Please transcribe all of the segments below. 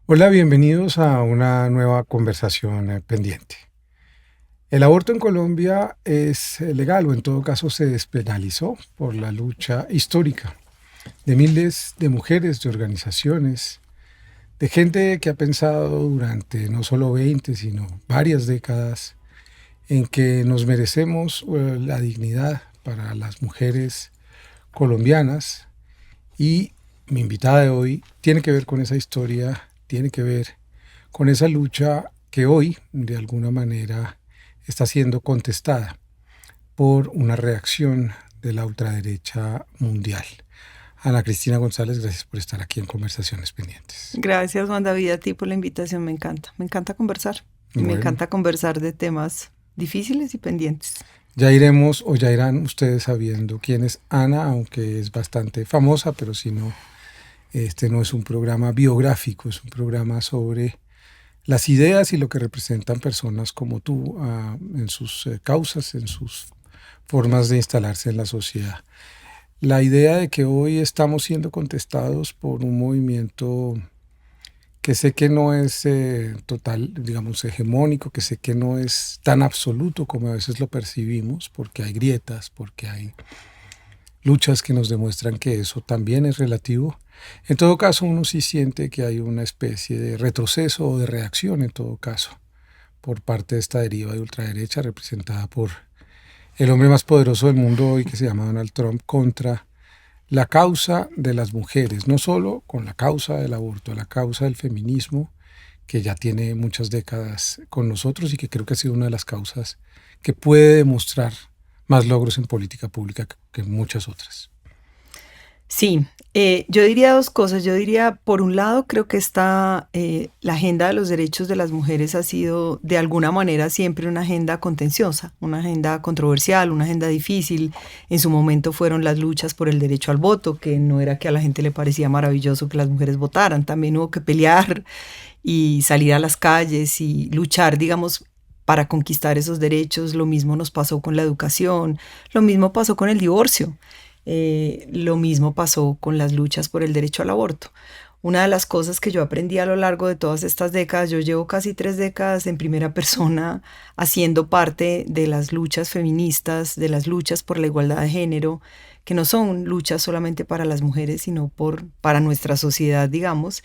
Hola, bienvenidos a una nueva conversación pendiente. El aborto en Colombia es legal o en todo caso se despenalizó por la lucha histórica de miles de mujeres, de organizaciones, de gente que ha pensado durante no solo 20, sino varias décadas en que nos merecemos la dignidad para las mujeres colombianas. Y mi invitada de hoy tiene que ver con esa historia, tiene que ver con esa lucha que hoy, de alguna manera, está siendo contestada por una reacción de la ultraderecha mundial. Ana Cristina González, gracias por estar aquí en Conversaciones Pendientes. Gracias, Juan David, a ti por la invitación. Me encanta conversar y me Bueno, encanta conversar de temas difíciles y pendientes. ya iremos o ya irán ustedes sabiendo quién es Ana, aunque es bastante famosa, pero si no, este no es un programa biográfico, es un programa sobre las ideas y lo que representan personas como tú en sus causas, en sus formas de instalarse en la sociedad. La idea de que hoy estamos siendo contestados por un movimiento que sé que no es total, digamos, hegemónico, que sé que no es tan absoluto como a veces lo percibimos, porque hay grietas, porque hay luchas que nos demuestran que eso también es relativo. En todo caso, uno sí siente que hay una especie de retroceso o de reacción, en todo caso, por parte de esta deriva de ultraderecha representada por el hombre más poderoso del mundo hoy, que se llama Donald Trump, contra la causa de las mujeres, no solo con la causa del aborto, la causa del feminismo, que ya tiene muchas décadas con nosotros y que creo que ha sido una de las causas que puede demostrar más logros en política pública que muchas otras. Sí, yo diría dos cosas. Yo diría, por un lado, creo que la agenda de los derechos de las mujeres ha sido de alguna manera siempre una agenda contenciosa, una agenda controversial, una agenda difícil. En su momento fueron las luchas por el derecho al voto, que no era que a la gente le parecía maravilloso que las mujeres votaran, también hubo que pelear y salir a las calles y luchar, digamos, para conquistar esos derechos. Lo mismo nos pasó con la educación, lo mismo pasó con el divorcio, lo mismo pasó con las luchas por el derecho al aborto. Una de las cosas que yo aprendí a lo largo de todas estas décadas, yo llevo casi 3 décadas en primera persona haciendo parte de las luchas feministas, de las luchas por la igualdad de género, que no son luchas solamente para las mujeres, sino para nuestra sociedad, digamos.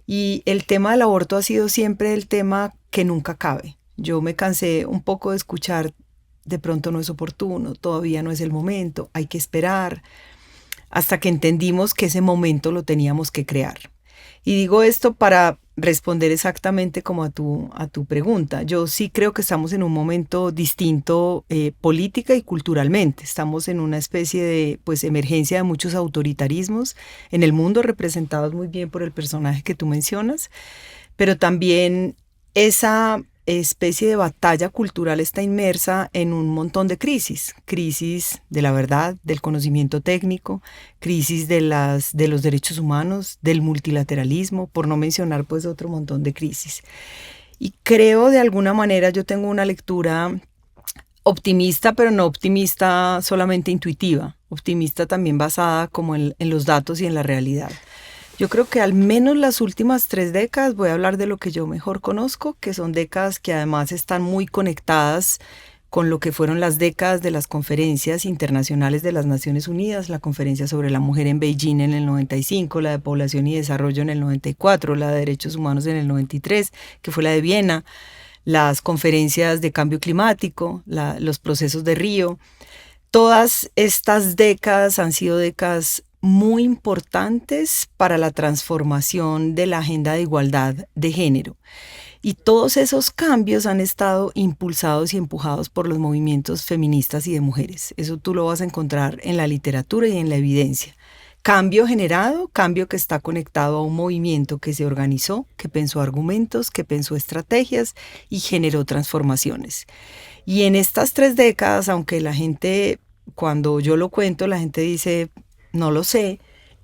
Y el tema del aborto ha sido siempre el tema que nunca cabe. Yo me cansé un poco de escuchar, de pronto no es oportuno, todavía no es el momento, hay que esperar, hasta que entendimos que ese momento lo teníamos que crear. Y digo esto para responder exactamente como a tu pregunta. Yo sí creo que estamos en un momento distinto política y culturalmente. Estamos en una especie de pues, emergencia de muchos autoritarismos en el mundo, representados muy bien por el personaje que tú mencionas, pero también esa especie de batalla cultural está inmersa en un montón de crisis de la verdad, del conocimiento técnico, crisis de los derechos humanos, del multilateralismo, por no mencionar pues otro montón de crisis. Y creo de alguna manera yo tengo una lectura optimista, pero no optimista solamente intuitiva, optimista también basada como en los datos y en la realidad. Yo creo que al menos las últimas 3 décadas, voy a hablar de lo que yo mejor conozco, que son décadas que además están muy conectadas con lo que fueron las décadas de las conferencias internacionales de las Naciones Unidas, la conferencia sobre la mujer en Beijing en el 95, la de población y desarrollo en el 94, la de derechos humanos en el 93, que fue la de Viena, las conferencias de cambio climático, los procesos de Río. Todas estas décadas han sido décadas muy importantes para la transformación de la agenda de igualdad de género. Y todos esos cambios han estado impulsados y empujados por los movimientos feministas y de mujeres. Eso tú lo vas a encontrar en la literatura y en la evidencia. Cambio generado, cambio que está conectado a un movimiento que se organizó, que pensó argumentos, que pensó estrategias y generó transformaciones. Y en estas 3 décadas, aunque la gente, cuando yo lo cuento, la gente dice, no lo sé,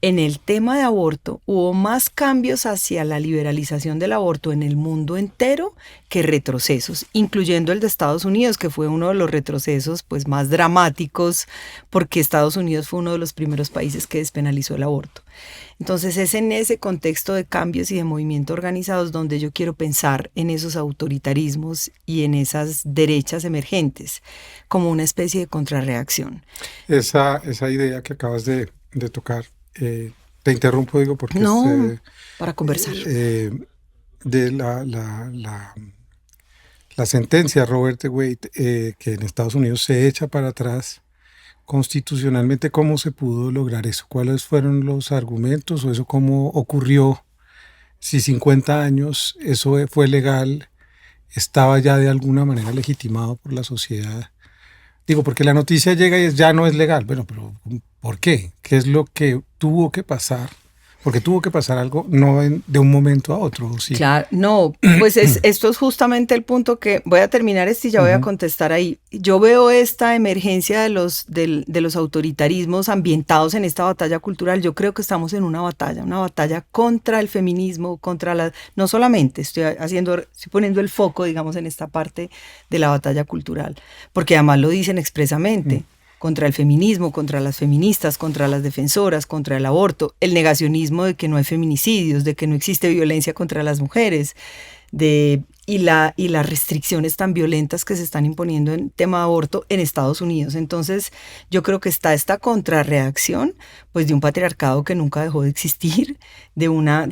en el tema de aborto hubo más cambios hacia la liberalización del aborto en el mundo entero que retrocesos, incluyendo el de Estados Unidos, que fue uno de los retrocesos pues, más dramáticos, porque Estados Unidos fue uno de los primeros países que despenalizó el aborto. Entonces es en ese contexto de cambios y de movimientos organizados donde yo quiero pensar en esos autoritarismos y en esas derechas emergentes como una especie de contrarreacción. Esa idea que acabas de tocar, te interrumpo, digo, porque no, para conversar. De la sentencia Roe Wade, que en Estados Unidos se echa para atrás constitucionalmente, ¿cómo se pudo lograr eso? ¿Cuáles fueron los argumentos o eso cómo ocurrió? Si 50 años eso fue legal, estaba ya de alguna manera legitimado por la sociedad. Digo, porque la noticia llega y ya no es legal. Bueno, pero ¿por qué? ¿Qué es lo que tuvo que pasar? Porque tuvo que pasar algo no de un momento a otro, ¿sí? Claro, no, pues esto es justamente el punto que voy a terminar y ya voy a contestar ahí. Yo veo esta emergencia de los autoritarismos ambientados en esta batalla cultural. Yo creo que estamos en una batalla contra el feminismo, no solamente estoy poniendo el foco, digamos, en esta parte de la batalla cultural, porque además lo dicen expresamente. Contra el feminismo, contra las feministas, contra las defensoras, contra el aborto, el negacionismo de que no hay feminicidios, de que no existe violencia contra las mujeres, y las restricciones tan violentas que se están imponiendo en tema de aborto en Estados Unidos. Entonces, yo creo que está esta contrarreacción, pues de un patriarcado que nunca dejó de existir, de una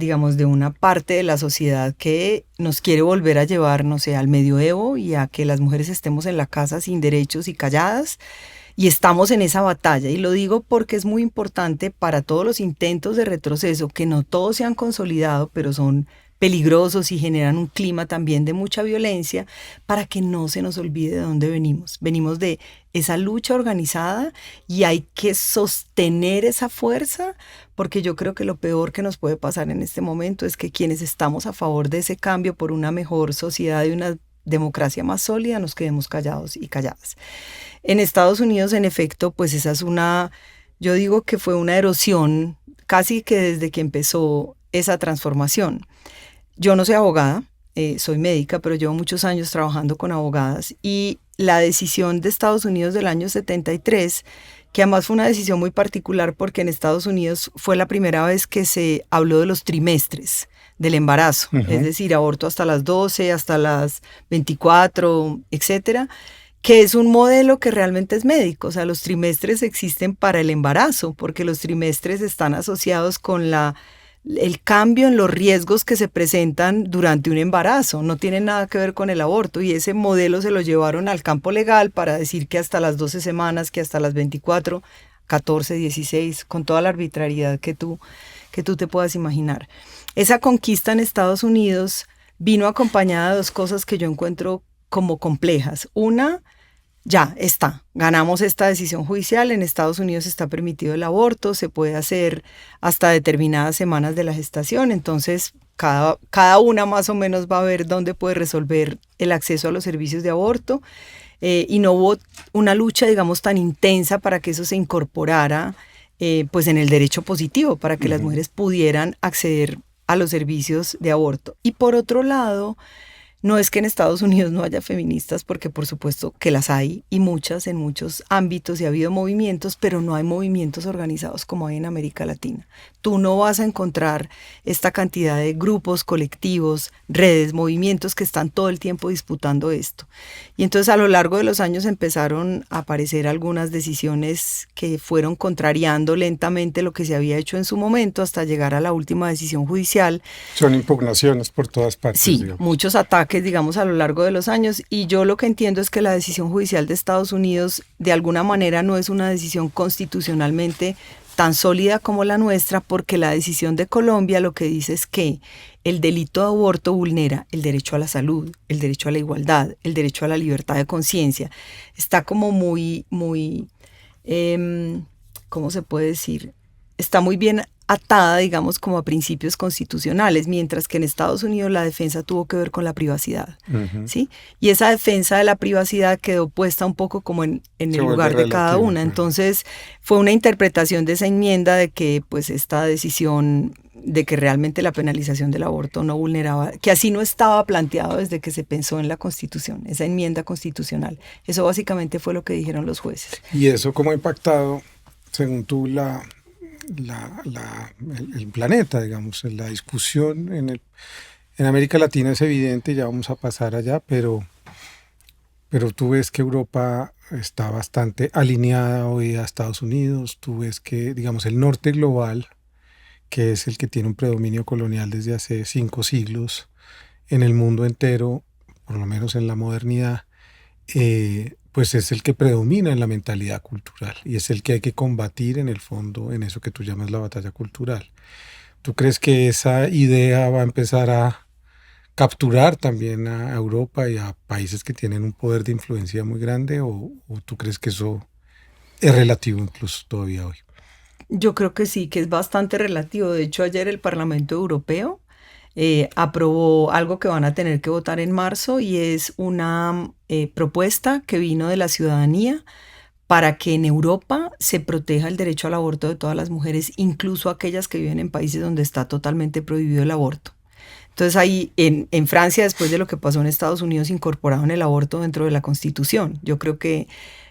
parte de la sociedad que nos quiere volver a llevar, no sé, al medioevo y a que las mujeres estemos en la casa sin derechos y calladas. Y estamos en esa batalla, y lo digo porque es muy importante para todos los intentos de retroceso, que no todos se han consolidado, pero son peligrosos y generan un clima también de mucha violencia, para que no se nos olvide de dónde venimos. Venimos de esa lucha organizada y hay que sostener esa fuerza, porque yo creo que lo peor que nos puede pasar en este momento es que quienes estamos a favor de ese cambio por una mejor sociedad y una democracia más sólida nos quedemos callados y calladas. En Estados Unidos, en efecto, pues esa es yo digo que fue una erosión casi que desde que empezó esa transformación. Yo no soy abogada, soy médica, pero llevo muchos años trabajando con abogadas, y la decisión de Estados Unidos del año 73, que además fue una decisión muy particular porque en Estados Unidos fue la primera vez que se habló de los trimestres del embarazo, es decir, aborto hasta las 12, hasta las 24, etcétera, que es un modelo que realmente es médico. O sea, los trimestres existen para el embarazo, porque los trimestres están asociados con el cambio en los riesgos que se presentan durante un embarazo. No tienen nada que ver con el aborto, y ese modelo se lo llevaron al campo legal para decir que hasta las 12 semanas, que hasta las 24, 14, 16, con toda la arbitrariedad que tú te puedas imaginar. Esa conquista en Estados Unidos vino acompañada de dos cosas que yo encuentro como complejas. Una, ya está, ganamos esta decisión judicial, en Estados Unidos está permitido el aborto, se puede hacer hasta determinadas semanas de la gestación, entonces cada una más o menos va a ver dónde puede resolver el acceso a los servicios de aborto, y no hubo una lucha, digamos, tan intensa para que eso se incorporara pues en el derecho positivo, para que las mujeres pudieran acceder a los servicios de aborto. Y por otro lado, no es que en Estados Unidos no haya feministas, porque por supuesto que las hay, y muchas en muchos ámbitos, y ha habido movimientos, pero no hay movimientos organizados como hay en América Latina. Tú no vas a encontrar esta cantidad de grupos, colectivos, redes, movimientos que están todo el tiempo disputando esto. Y entonces a lo largo de los años empezaron a aparecer algunas decisiones que fueron contrariando lentamente lo que se había hecho en su momento, hasta llegar a la última decisión judicial. Son impugnaciones por todas partes. Sí, digamos. Muchos ataques, digamos, a lo largo de los años, y yo lo que entiendo es que la decisión judicial de Estados Unidos de alguna manera no es una decisión constitucionalmente tan sólida como la nuestra, porque la decisión de Colombia lo que dice es que el delito de aborto vulnera el derecho a la salud, el derecho a la igualdad, el derecho a la libertad de conciencia. Está como muy, ¿cómo se puede decir? Está muy bien atada, digamos, como a principios constitucionales, mientras que en Estados Unidos la defensa tuvo que ver con la privacidad, ¿sí? Y esa defensa de la privacidad quedó puesta un poco como en el lugar de cada una. Entonces, fue una interpretación de esa enmienda de que, pues, esta decisión de que realmente la penalización del aborto no vulneraba, que así no estaba planteado desde que se pensó en la Constitución, esa enmienda constitucional. Eso básicamente fue lo que dijeron los jueces. ¿Y eso cómo ha impactado, según tú, el planeta, digamos, en la discusión en América Latina? Es evidente, ya vamos a pasar allá, pero tú ves que Europa está bastante alineada hoy a Estados Unidos, tú ves que, digamos, el norte global, que es el que tiene un predominio colonial desde hace 5 siglos en el mundo entero, por lo menos en la modernidad, pues es el que predomina en la mentalidad cultural y es el que hay que combatir en el fondo en eso que tú llamas la batalla cultural. ¿Tú crees que esa idea va a empezar a capturar también a Europa y a países que tienen un poder de influencia muy grande o tú crees que eso es relativo incluso todavía hoy? Yo creo que sí, que es bastante relativo. De hecho, ayer el Parlamento Europeo aprobó algo que van a tener que votar en marzo y es una propuesta que vino de la ciudadanía para que en Europa se proteja el derecho al aborto de todas las mujeres, incluso aquellas que viven en países donde está totalmente prohibido el aborto. Entonces ahí en Francia, después de lo que pasó en Estados Unidos, incorporaron el aborto dentro de la Constitución. Yo creo que,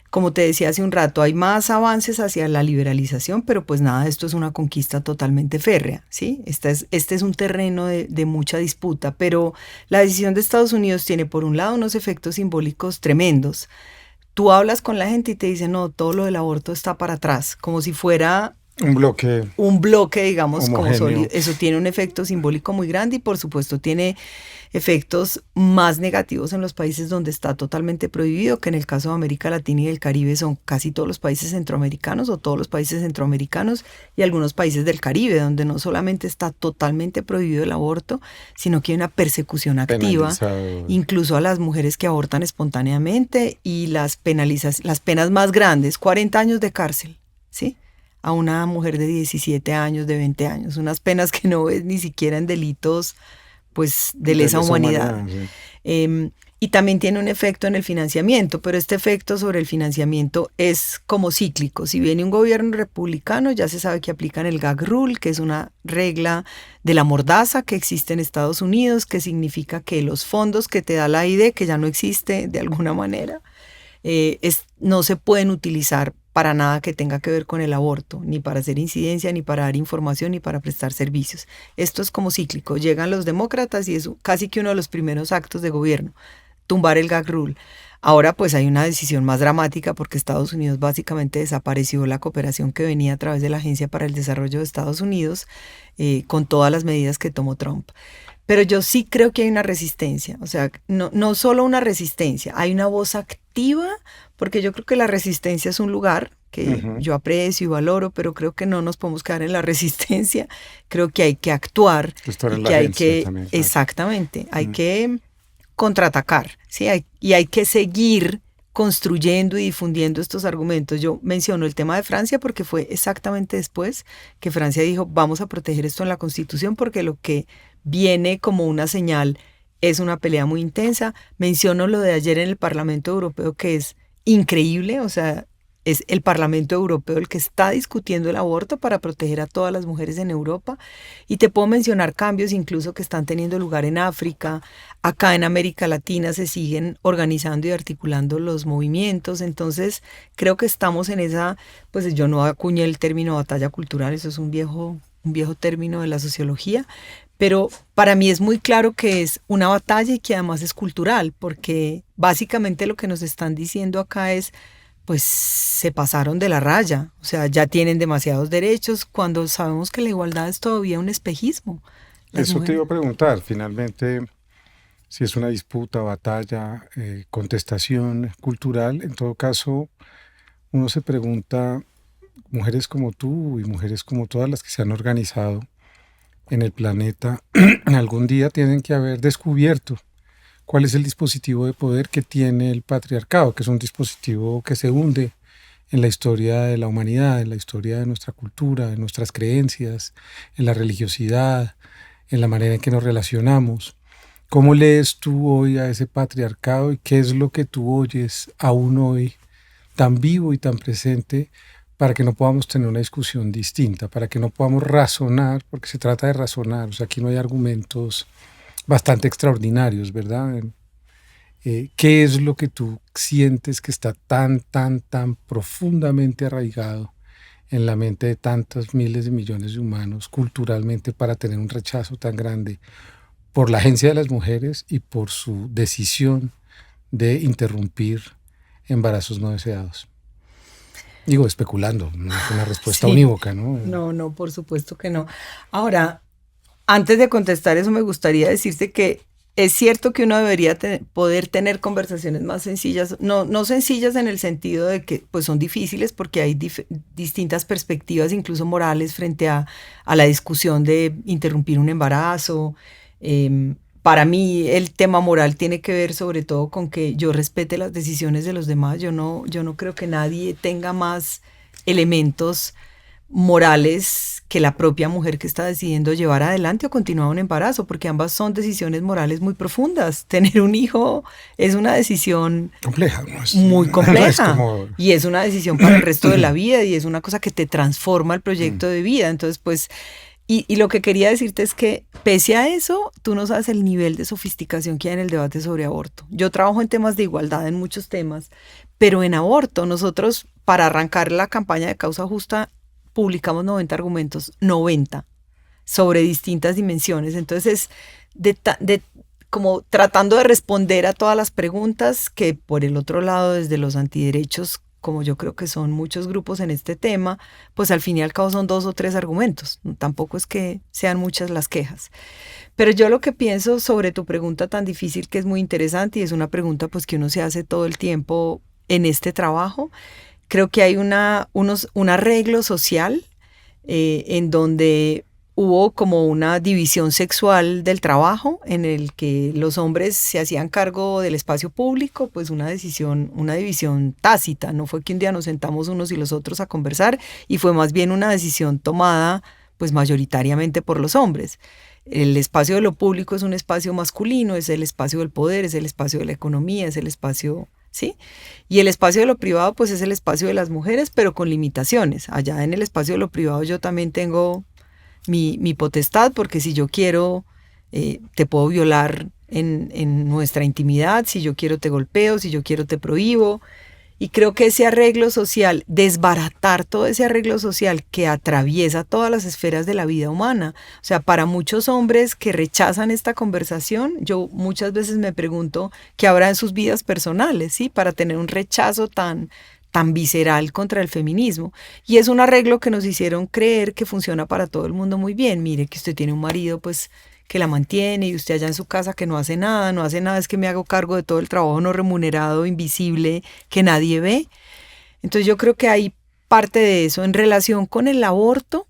como te decía hace un rato, hay más avances hacia la liberalización, pero pues nada, esto es una conquista totalmente férrea, ¿sí? Este es un terreno de mucha disputa, pero la decisión de Estados Unidos tiene por un lado unos efectos simbólicos tremendos. Tú hablas con la gente y te dicen, no, todo lo del aborto está para atrás, como si fuera un bloque, digamos, como sólido. Eso tiene un efecto simbólico muy grande y por supuesto tiene efectos más negativos en los países donde está totalmente prohibido, que en el caso de América Latina y el Caribe son casi todos los países centroamericanos o todos los países centroamericanos y algunos países del Caribe, donde no solamente está totalmente prohibido el aborto, sino que hay una persecución activa, incluso a las mujeres que abortan espontáneamente y las penas más grandes, 40 años de cárcel, ¿sí? A una mujer de 17 años, de 20 años, unas penas que no ves ni siquiera en delitos pues de lesa humanidad. Sí. Y también tiene un efecto en el financiamiento, pero este efecto sobre el financiamiento es como cíclico. Si viene un gobierno republicano, ya se sabe que aplican el gag rule, que es una regla de la mordaza que existe en Estados Unidos, que significa que los fondos que te da la AID, que ya no existe de alguna manera, no se pueden utilizar para nada que tenga que ver con el aborto, ni para hacer incidencia, ni para dar información, ni para prestar servicios. Esto es como cíclico. Llegan los demócratas y es casi que uno de los primeros actos de gobierno, tumbar el gag rule. Ahora pues hay una decisión más dramática porque Estados Unidos básicamente desapareció la cooperación que venía a través de la Agencia para el Desarrollo de Estados Unidos con todas las medidas que tomó Trump. Pero yo sí creo que hay una resistencia, o sea, no solo una resistencia, hay una voz activa, porque yo creo que la resistencia es un lugar que yo aprecio y valoro, pero creo que no nos podemos quedar en la resistencia, creo que hay que actuar, y que hay que, también, claro. Exactamente, hay que contraatacar, ¿sí? Y hay que seguir construyendo y difundiendo estos argumentos. Yo menciono el tema de Francia porque fue exactamente después que Francia dijo, vamos a proteger esto en la Constitución porque lo que viene como una señal es una pelea muy intensa. Menciono lo de ayer en el Parlamento Europeo, que es increíble, o sea, es el Parlamento Europeo el que está discutiendo el aborto para proteger a todas las mujeres en Europa. Y te puedo mencionar cambios incluso que están teniendo lugar en África, acá en América Latina se siguen organizando y articulando los movimientos. Entonces creo que estamos en esa, pues yo no acuñé el término batalla cultural, eso es un viejo término de la sociología, pero para mí es muy claro que es una batalla y que además es cultural, porque básicamente lo que nos están diciendo acá es, pues se pasaron de la raya, o sea, ya tienen demasiados derechos, cuando sabemos que la igualdad es todavía un espejismo. Eso te iba a preguntar, finalmente, si es una disputa, batalla, contestación cultural, en todo caso, uno se pregunta, mujeres como tú y mujeres como todas las que se han organizado en el planeta, algún día tienen que haber descubierto cuál es el dispositivo de poder que tiene el patriarcado, que es un dispositivo que se hunde en la historia de la humanidad, en la historia de nuestra cultura, en nuestras creencias, en la religiosidad, en la manera en que nos relacionamos. ¿Cómo lees tú hoy a ese patriarcado y qué es lo que tú oyes aún hoy tan vivo y tan presente para que no podamos tener una discusión distinta, para que no podamos razonar, porque se trata de razonar, o sea, aquí no hay argumentos bastante extraordinarios, ¿verdad? ¿Qué es lo que tú sientes que está tan profundamente arraigado en la mente de tantos miles de millones de humanos culturalmente para tener un rechazo tan grande por la agencia de las mujeres y por su decisión de interrumpir embarazos no deseados? Digo, especulando, no es una respuesta Sí, unívoca, ¿no? no, por supuesto que no. Ahora, antes de contestar eso, me gustaría decirte que es cierto que uno debería poder tener conversaciones más sencillas, no sencillas en el sentido de que pues son difíciles porque hay distintas perspectivas, incluso morales, frente a la discusión de interrumpir un embarazo. Para mí el tema moral tiene que ver sobre todo con que yo respete las decisiones de los demás. Yo no creo que nadie tenga más elementos morales que la propia mujer que está decidiendo llevar adelante o continuar un embarazo, porque ambas son decisiones morales muy profundas. Tener un hijo es una decisión Compleja, ¿no? muy No compleja es como... y es una decisión para el resto de la vida y es una cosa que te transforma el proyecto de vida. Entonces, pues, y lo que quería decirte es que pese a eso, tú no sabes el nivel de sofisticación que hay en el debate sobre aborto. Yo trabajo en temas de igualdad, en muchos temas, pero en aborto nosotros, para arrancar la campaña de Causa Justa, publicamos 90 argumentos, 90, sobre distintas dimensiones. Entonces, como tratando de responder a todas las preguntas que por el otro lado, desde los antiderechos, como yo creo que son muchos grupos en este tema, pues al fin y al cabo son 2 o 3 argumentos. Tampoco es que sean muchas las quejas. Pero yo lo que pienso sobre tu pregunta tan difícil, que es muy interesante y es una pregunta pues que uno se hace todo el tiempo en este trabajo, creo que hay un arreglo social en donde hubo como una división sexual del trabajo en el que los hombres se hacían cargo del espacio público, pues una división tácita. No fue que un día nos sentamos unos y los otros a conversar y fue más bien una decisión tomada pues mayoritariamente por los hombres. El espacio de lo público es un espacio masculino, es el espacio del poder, es el espacio de la economía, es el espacio... ¿Sí? Y el espacio de lo privado, pues es el espacio de las mujeres, pero con limitaciones. Allá en el espacio de lo privado yo también tengo mi potestad, porque si yo quiero, te puedo violar en nuestra intimidad, si yo quiero te golpeo, si yo quiero te prohíbo. Y creo que ese arreglo social, desbaratar todo ese arreglo social que atraviesa todas las esferas de la vida humana. O sea, para muchos hombres que rechazan esta conversación, yo muchas veces me pregunto qué habrá en sus vidas personales, ¿sí? Para tener un rechazo tan visceral contra el feminismo. Y es un arreglo que nos hicieron creer que funciona para todo el mundo muy bien. Mire que usted tiene un marido, pues, que la mantiene y usted allá en su casa que no hace nada, es que me hago cargo de todo el trabajo no remunerado, invisible, que nadie ve. Entonces yo creo que hay parte de eso en relación con el aborto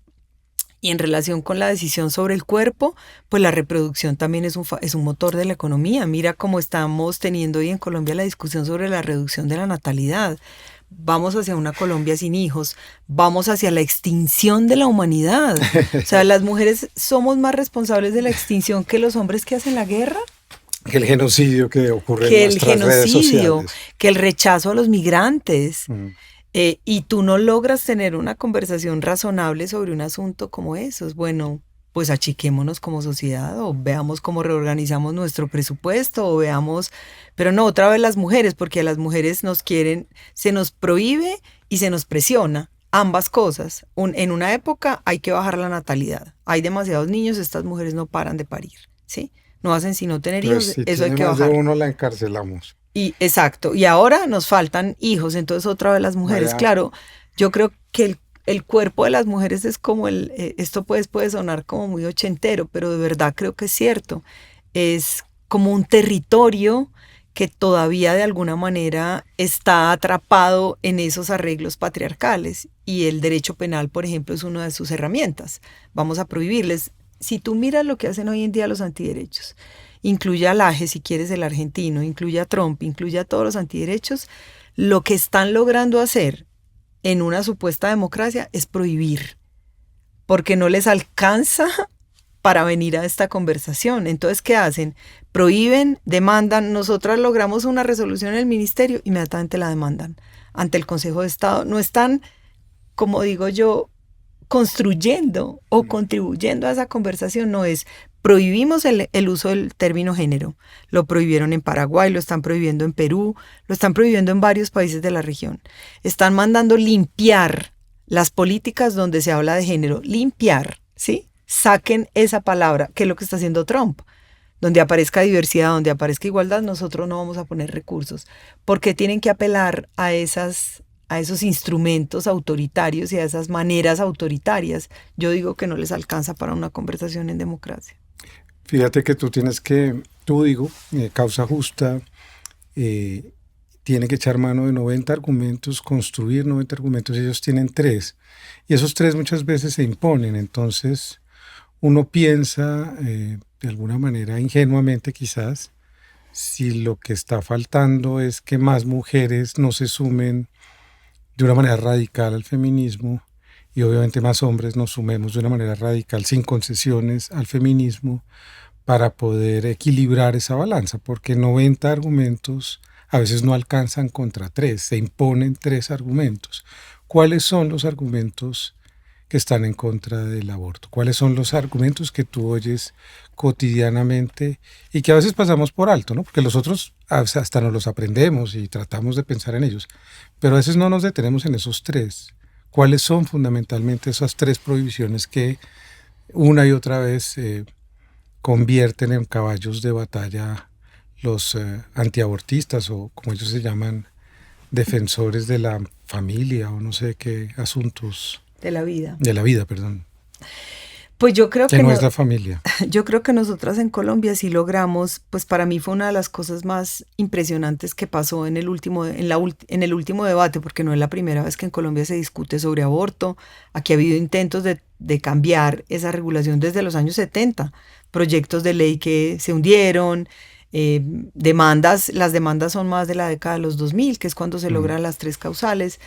y en relación con la decisión sobre el cuerpo, pues la reproducción también es un motor de la economía. Mira cómo estamos teniendo hoy en Colombia la discusión sobre la reducción de la natalidad. Vamos hacia una Colombia sin hijos, vamos hacia la extinción de la humanidad. O sea, las mujeres somos más responsables de la extinción que los hombres que hacen la guerra. Que el genocidio que ocurre en nuestras redes sociales. Que el rechazo a los migrantes. Y tú no logras tener una conversación razonable sobre un asunto como esos. Bueno, pues achiquémonos como sociedad o veamos cómo reorganizamos nuestro presupuesto o veamos, pero no, otra vez las mujeres, porque a las mujeres nos quieren, se nos prohíbe y se nos presiona, ambas cosas. En una época hay que bajar la natalidad, hay demasiados niños, estas mujeres no paran de parir, ¿sí? No hacen sino tener hijos, si eso hay que más bajar. de uno la encarcelamos. Y exacto, y ahora nos faltan hijos, entonces otra vez las mujeres, Vaya. Claro, yo creo que el cuerpo de las mujeres es como esto puede sonar como muy ochentero, pero de verdad creo que es cierto, es como un territorio que todavía de alguna manera está atrapado en esos arreglos patriarcales y el derecho penal, por ejemplo, es una de sus herramientas. Vamos a prohibirles. Si tú miras lo que hacen hoy en día los antiderechos, incluye a Laje, si quieres, el argentino, incluye a Trump, incluye a todos los antiderechos, lo que están logrando hacer en una supuesta democracia es prohibir, porque no les alcanza para venir a esta conversación. Entonces, ¿qué hacen? Prohíben, demandan. Nosotras logramos una resolución en el ministerio, inmediatamente la demandan ante el Consejo de Estado. No están, como digo yo, construyendo o contribuyendo a esa conversación. No es, prohibimos el uso del término género. Lo prohibieron en Paraguay, lo están prohibiendo en Perú, lo están prohibiendo en varios países de la región. Están mandando limpiar las políticas donde se habla de género. Limpiar, ¿sí? Saquen esa palabra, que es lo que está haciendo Trump. Donde aparezca diversidad, donde aparezca igualdad, nosotros no vamos a poner recursos, porque tienen que apelar a esos instrumentos autoritarios y a esas maneras autoritarias. Yo digo que no les alcanza para una conversación en democracia. Fíjate que Causa Justa, tiene que echar mano de 90 argumentos, construir 90 argumentos, ellos tienen 3, y esos 3 muchas veces se imponen. Entonces uno piensa, de alguna manera ingenuamente quizás, si lo que está faltando es que más mujeres no se sumen de una manera radical al feminismo, y obviamente más hombres nos sumemos de una manera radical, sin concesiones, al feminismo, para poder equilibrar esa balanza, porque 90 argumentos a veces no alcanzan contra 3, se imponen 3 argumentos. ¿Cuáles son los argumentos que están en contra del aborto? ¿Cuáles son los argumentos que tú oyes cotidianamente y que a veces pasamos por alto, ¿no? Porque los otros hasta nos los aprendemos y tratamos de pensar en ellos, pero a veces no nos detenemos en esos 3. ¿Cuáles son fundamentalmente esas 3 prohibiciones que una y otra vez convierten en caballos de batalla los antiabortistas, o como ellos se llaman, defensores de la familia, o no sé qué asuntos? De la vida. De la vida, perdón. Pues yo creo que no es la familia. Yo creo que nosotras en Colombia sí logramos, pues para mí fue una de las cosas más impresionantes que pasó en el último debate, porque no es la primera vez que en Colombia se discute sobre aborto. Aquí ha habido intentos de cambiar esa regulación desde los años 70, proyectos de ley que se hundieron, las demandas son más de la década de los 2000, que es cuando se logran las 3 causales.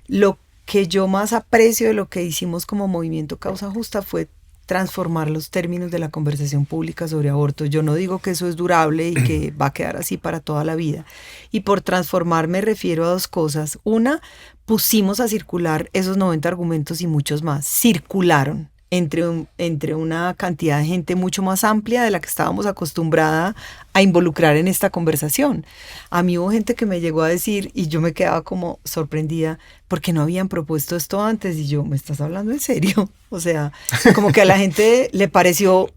Lo que yo más aprecio de lo que hicimos como movimiento Causa Justa fue transformar los términos de la conversación pública sobre aborto. Yo no digo que eso es durable y que va a quedar así para toda la vida. Y por transformar me refiero a 2 cosas. Una, pusimos a circular esos 90 argumentos y muchos más. Circularon entre una cantidad de gente mucho más amplia de la que estábamos acostumbrada a involucrar en esta conversación. A mí hubo gente que me llegó a decir, y yo me quedaba como sorprendida, porque no habían propuesto esto antes, y yo, ¿me estás hablando en serio? O sea, como que a la gente le pareció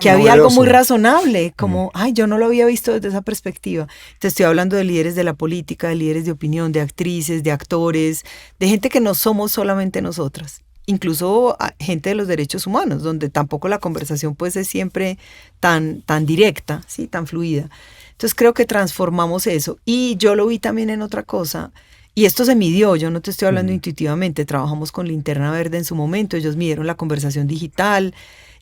que había algo muy razonable, como, ay, yo no lo había visto desde esa perspectiva. Te estoy hablando de líderes de la política, de líderes de opinión, de actrices, de actores, de gente que no somos solamente nosotras. Incluso gente de los derechos humanos, donde tampoco la conversación pues es siempre tan directa, ¿sí? Tan fluida. Entonces creo que transformamos eso. Y yo lo vi también en otra cosa, y esto se midió, yo no te estoy hablando intuitivamente, trabajamos con Linterna Verde en su momento, ellos midieron la conversación digital,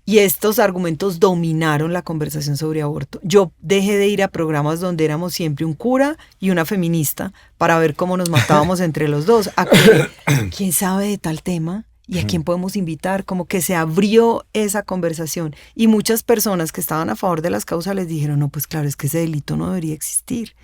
y estos argumentos dominaron la conversación sobre aborto. Yo dejé de ir a programas donde éramos siempre un cura y una feminista para ver cómo nos matábamos entre los dos. ¿Quién sabe de tal tema? ¿Y a quién podemos invitar? Como que se abrió esa conversación. Y muchas personas que estaban a favor de las causales dijeron, no, pues claro, es que ese delito no debería existir.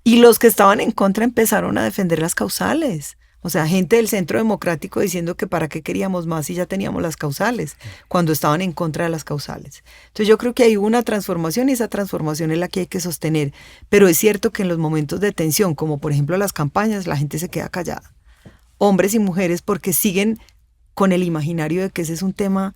Y los que estaban en contra empezaron a defender las causales. O sea, gente del Centro Democrático diciendo que para qué queríamos más si ya teníamos las causales, cuando estaban en contra de las causales. Entonces yo creo que hay una transformación, y esa transformación es la que hay que sostener. Pero es cierto que en los momentos de tensión, como por ejemplo las campañas, la gente se queda callada. Hombres y mujeres, porque siguen con el imaginario de que ese es un tema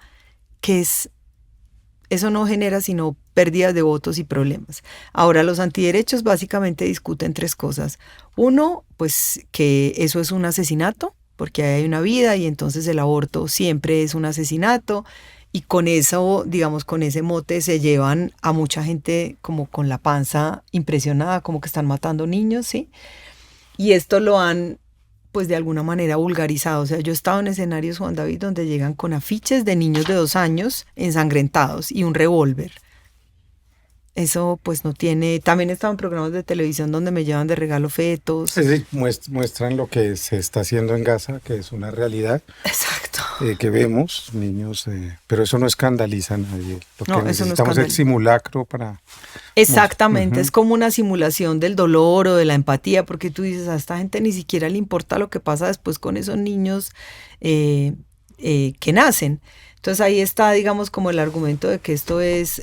eso no genera sino pérdidas de votos y problemas. Ahora, los antiderechos básicamente discuten 3 cosas. Uno, pues que eso es un asesinato, porque hay una vida y entonces el aborto siempre es un asesinato, y con eso, digamos, con ese mote se llevan a mucha gente como con la panza impresionada, como que están matando niños, ¿sí? Y esto lo han pues de alguna manera vulgarizado. O sea, yo he estado en escenarios, Juan David, donde llegan con afiches de niños de 2 años ensangrentados y un revólver. Eso pues no tiene... También he estado en programas de televisión donde me llevan de regalo fetos. Sí, muestran lo que se está haciendo en Gaza, que es una realidad. Exacto. Que vemos, niños, pero eso no escandaliza a nadie. Lo que No, eso no necesitamos es el simulacro para... Exactamente, es como una simulación del dolor o de la empatía, porque tú dices, a esta gente ni siquiera le importa lo que pasa después con esos niños que nacen. Entonces ahí está, digamos, como el argumento de que esto es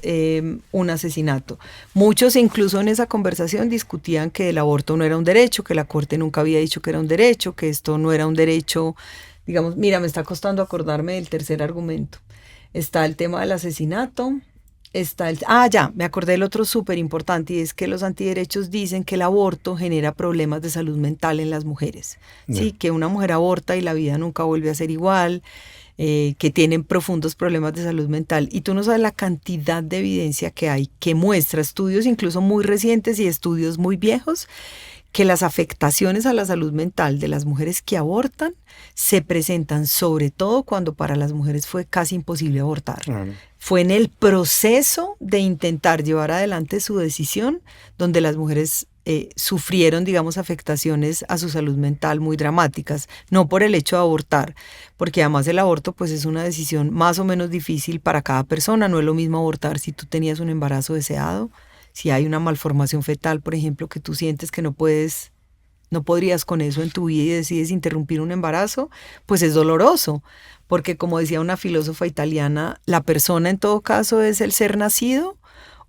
un asesinato. Muchos incluso en esa conversación discutían que el aborto no era un derecho, que la Corte nunca había dicho que era un derecho, que esto no era un derecho. Digamos, mira, me está costando acordarme del tercer argumento. Está el tema del asesinato, ya, me acordé del otro súper importante, y es que los antiderechos dicen que el aborto genera problemas de salud mental en las mujeres. Sí, que una mujer aborta y la vida nunca vuelve a ser igual, que tienen profundos problemas de salud mental. Y tú no sabes la cantidad de evidencia que hay, que muestra estudios incluso muy recientes y estudios muy viejos, que las afectaciones a la salud mental de las mujeres que abortan se presentan sobre todo cuando para las mujeres fue casi imposible abortar. Claro. Fue en el proceso de intentar llevar adelante su decisión donde las mujeres sufrieron, digamos, afectaciones a su salud mental muy dramáticas, no por el hecho de abortar, porque además el aborto pues es una decisión más o menos difícil para cada persona. No es lo mismo abortar si tú tenías un embarazo deseado. Si hay una malformación fetal, por ejemplo, que tú sientes que no podrías con eso en tu vida y decides interrumpir un embarazo, pues es doloroso, porque como decía una filósofa italiana, la persona en todo caso es el ser nacido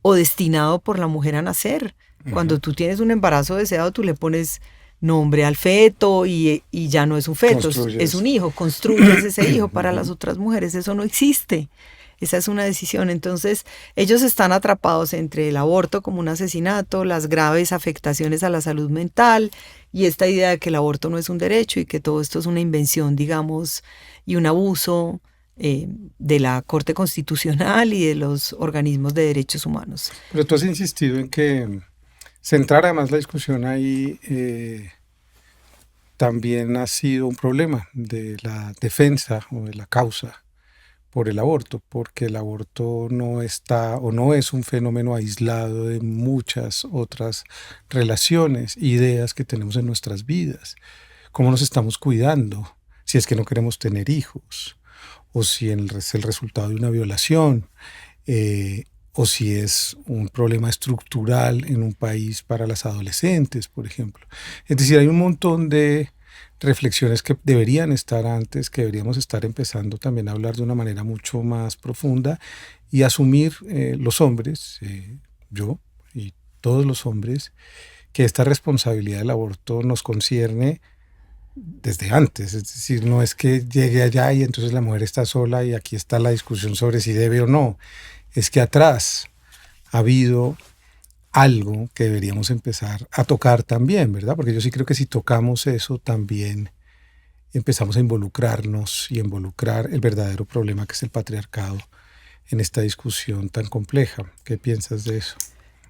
o destinado por la mujer a nacer. Uh-huh. Cuando tú tienes un embarazo deseado, tú le pones nombre al feto y ya no es un feto, es un hijo, construyes ese hijo. Para las otras mujeres eso no existe. Esa es una decisión. Entonces, ellos están atrapados entre el aborto como un asesinato, las graves afectaciones a la salud mental y esta idea de que el aborto no es un derecho y que todo esto es una invención, digamos, y un abuso de la Corte Constitucional y de los organismos de derechos humanos. Pero tú has insistido en que centrar además la discusión ahí también ha sido un problema de la defensa o de la causa por el aborto, porque el aborto no está o no es un fenómeno aislado de muchas otras relaciones, ideas que tenemos en nuestras vidas. ¿Cómo nos estamos cuidando? Si es que no queremos tener hijos, o si es el resultado de una violación, o si es un problema estructural en un país para las adolescentes, por ejemplo. Es decir, hay un montón de reflexiones que deberían estar antes, que deberíamos estar empezando también a hablar de una manera mucho más profunda y asumir los hombres, yo y todos los hombres, que esta responsabilidad del aborto nos concierne desde antes. Es decir, no es que llegue allá y entonces la mujer está sola y aquí está la discusión sobre si debe o no. Es que atrás ha habido algo que deberíamos empezar a tocar también, ¿verdad? Porque yo sí creo que si tocamos eso también empezamos a involucrarnos y involucrar el verdadero problema que es el patriarcado en esta discusión tan compleja. ¿Qué piensas de eso?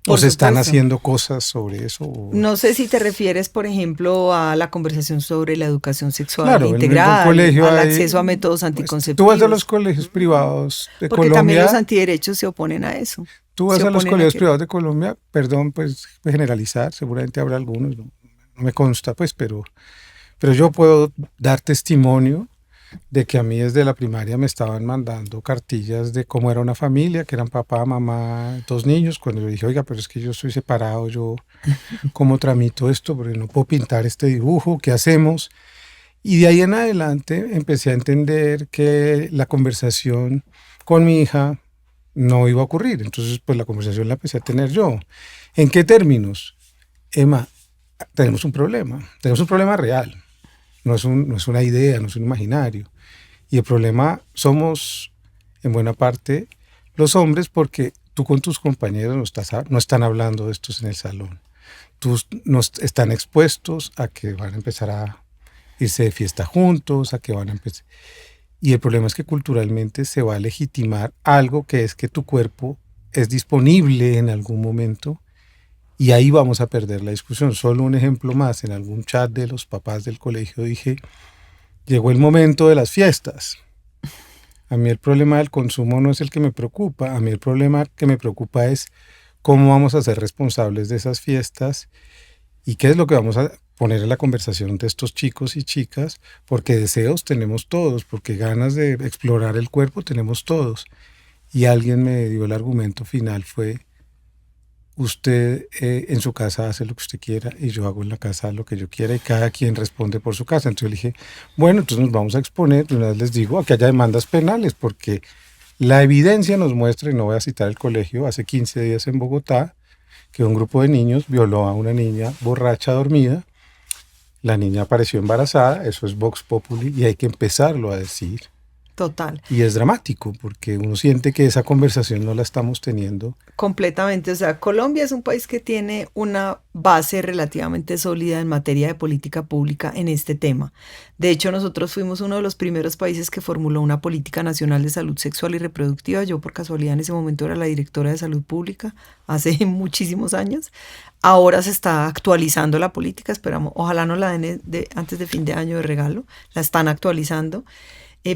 ¿O se están haciendo cosas sobre eso? No sé si te refieres, por ejemplo, a la conversación sobre la educación sexual integral, al acceso a métodos anticonceptivos. Tú vas a los colegios privados de Colombia. Porque también los antiderechos se oponen a eso. Tú vas a los colegios privados de Colombia, perdón, pues generalizar, seguramente habrá algunos, no me consta, pues, pero yo puedo dar testimonio de que a mí desde la primaria me estaban mandando cartillas de cómo era una familia, que eran papá, mamá, 2 niños. Cuando yo dije, oiga, pero es que yo estoy separado, yo cómo tramito esto, porque no puedo pintar este dibujo, ¿qué hacemos? Y de ahí en adelante empecé a entender que la conversación con mi hija no iba a ocurrir. Entonces, pues la conversación la empecé a tener yo. ¿En qué términos? Emma, tenemos un problema real. No es una idea, no es un imaginario. Y el problema somos, en buena parte, los hombres, porque tú con tus compañeros no están hablando de estos en el salón. Están expuestos a que van a empezar a irse de fiesta juntos, a que van a empezar... Y el problema es que culturalmente se va a legitimar algo que es que tu cuerpo es disponible en algún momento. Y ahí vamos a perder la discusión. Solo un ejemplo más, en algún chat de los papás del colegio dije, llegó el momento de las fiestas. A mí el problema del consumo no es el que me preocupa, a mí el problema que me preocupa es cómo vamos a ser responsables de esas fiestas y qué es lo que vamos a poner en la conversación de estos chicos y chicas, porque deseos tenemos todos, porque ganas de explorar el cuerpo tenemos todos. Y alguien me dio el argumento final, fue: usted en su casa hace lo que usted quiera y yo hago en la casa lo que yo quiera y cada quien responde por su casa. Entonces yo le dije, bueno, entonces nos vamos a exponer, de una vez les digo, a que haya demandas penales, porque la evidencia nos muestra, y no voy a citar el colegio, hace 15 días en Bogotá, que un grupo de niños violó a una niña borracha dormida, la niña apareció embarazada, eso es Vox Populi y hay que empezarlo a decir. Total. Y es dramático porque uno siente que esa conversación no la estamos teniendo. Completamente. O sea, Colombia es un país que tiene una base relativamente sólida en materia de política pública en este tema. De hecho, nosotros fuimos uno de los primeros países que formuló una política nacional de salud sexual y reproductiva. Yo, por casualidad, en ese momento era la directora de salud pública, hace muchísimos años. Ahora se está actualizando la política, esperamos, ojalá no la den antes de fin de año de regalo, la están actualizando.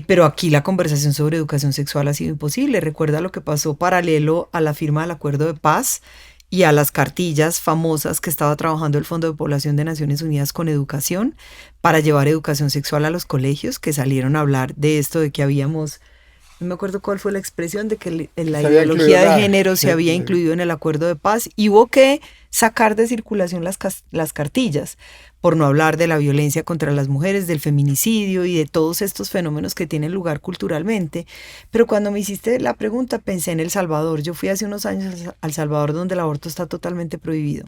Pero aquí la conversación sobre educación sexual ha sido imposible. Recuerda lo que pasó paralelo a la firma del Acuerdo de Paz y a las cartillas famosas que estaba trabajando el Fondo de Población de Naciones Unidas con Educación para llevar educación sexual a los colegios, que salieron a hablar de esto, de que habíamos, no me acuerdo cuál fue la expresión, de que la ideología de género se había incluido en el Acuerdo de Paz y hubo que sacar de circulación las cartillas, por no hablar de la violencia contra las mujeres, del feminicidio y de todos estos fenómenos que tienen lugar culturalmente. Pero cuando me hiciste la pregunta pensé en El Salvador. Yo fui hace unos años a El Salvador, donde el aborto está totalmente prohibido,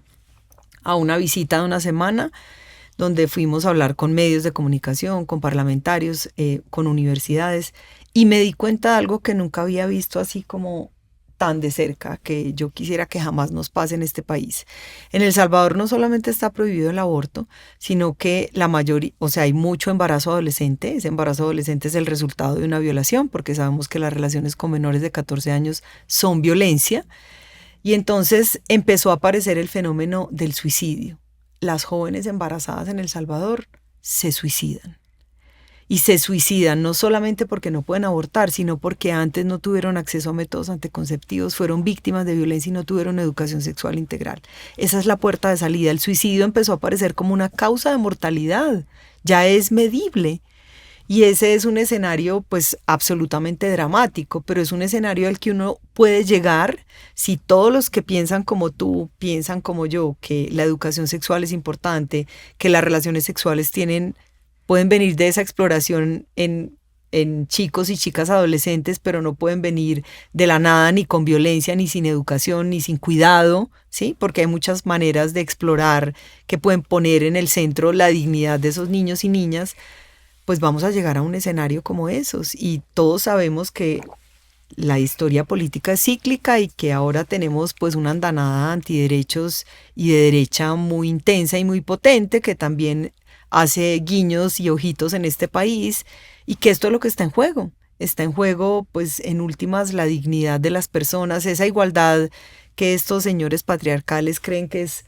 a una visita de una semana donde fuimos a hablar con medios de comunicación, con parlamentarios, con universidades, y me di cuenta de algo que nunca había visto así como tan de cerca, que yo quisiera que jamás nos pase en este país. En El Salvador no solamente está prohibido el aborto, sino que la mayoría, o sea, hay mucho embarazo adolescente. Ese embarazo adolescente es el resultado de una violación, porque sabemos que las relaciones con menores de 14 años son violencia. Y entonces empezó a aparecer el fenómeno del suicidio. Las jóvenes embarazadas en El Salvador se suicidan. Y se suicidan no solamente porque no pueden abortar, sino porque antes no tuvieron acceso a métodos anticonceptivos, fueron víctimas de violencia y no tuvieron educación sexual integral. Esa es la puerta de salida. El suicidio empezó a aparecer como una causa de mortalidad, ya es medible. Y ese es un escenario pues absolutamente dramático, pero es un escenario al que uno puede llegar si todos los que piensan como tú, piensan como yo, que la educación sexual es importante, que las relaciones sexuales pueden venir de esa exploración en chicos y chicas adolescentes, pero no pueden venir de la nada, ni con violencia, ni sin educación, ni sin cuidado, ¿sí? Porque hay muchas maneras de explorar que pueden poner en el centro la dignidad de esos niños y niñas. Pues vamos a llegar a un escenario como esos. Y todos sabemos que la historia política es cíclica y que ahora tenemos pues una andanada antiderechos y de derecha muy intensa y muy potente, que también hace guiños y ojitos en este país, y que esto es lo que está en juego. Está en juego, pues, en últimas, la dignidad de las personas, esa igualdad que estos señores patriarcales creen que es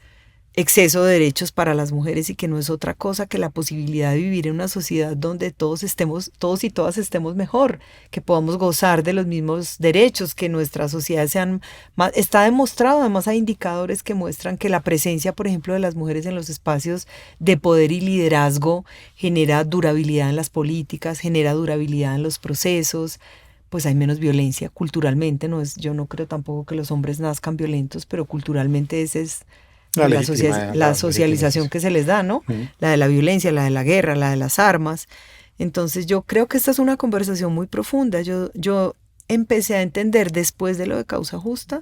exceso de derechos para las mujeres y que no es otra cosa que la posibilidad de vivir en una sociedad donde todos y todas estemos mejor, que podamos gozar de los mismos derechos, que nuestras sociedades sean más. Está demostrado, además hay indicadores que muestran que la presencia, por ejemplo, de las mujeres en los espacios de poder y liderazgo genera durabilidad en las políticas, genera durabilidad en los procesos. Pues hay menos violencia culturalmente. Yo no creo tampoco que los hombres nazcan violentos, pero culturalmente ese es la socialización que se les da, ¿no? La de la violencia, la de la guerra, la de las armas. Entonces yo creo que esta es una conversación muy profunda. Yo empecé a entender después de lo de Causa Justa,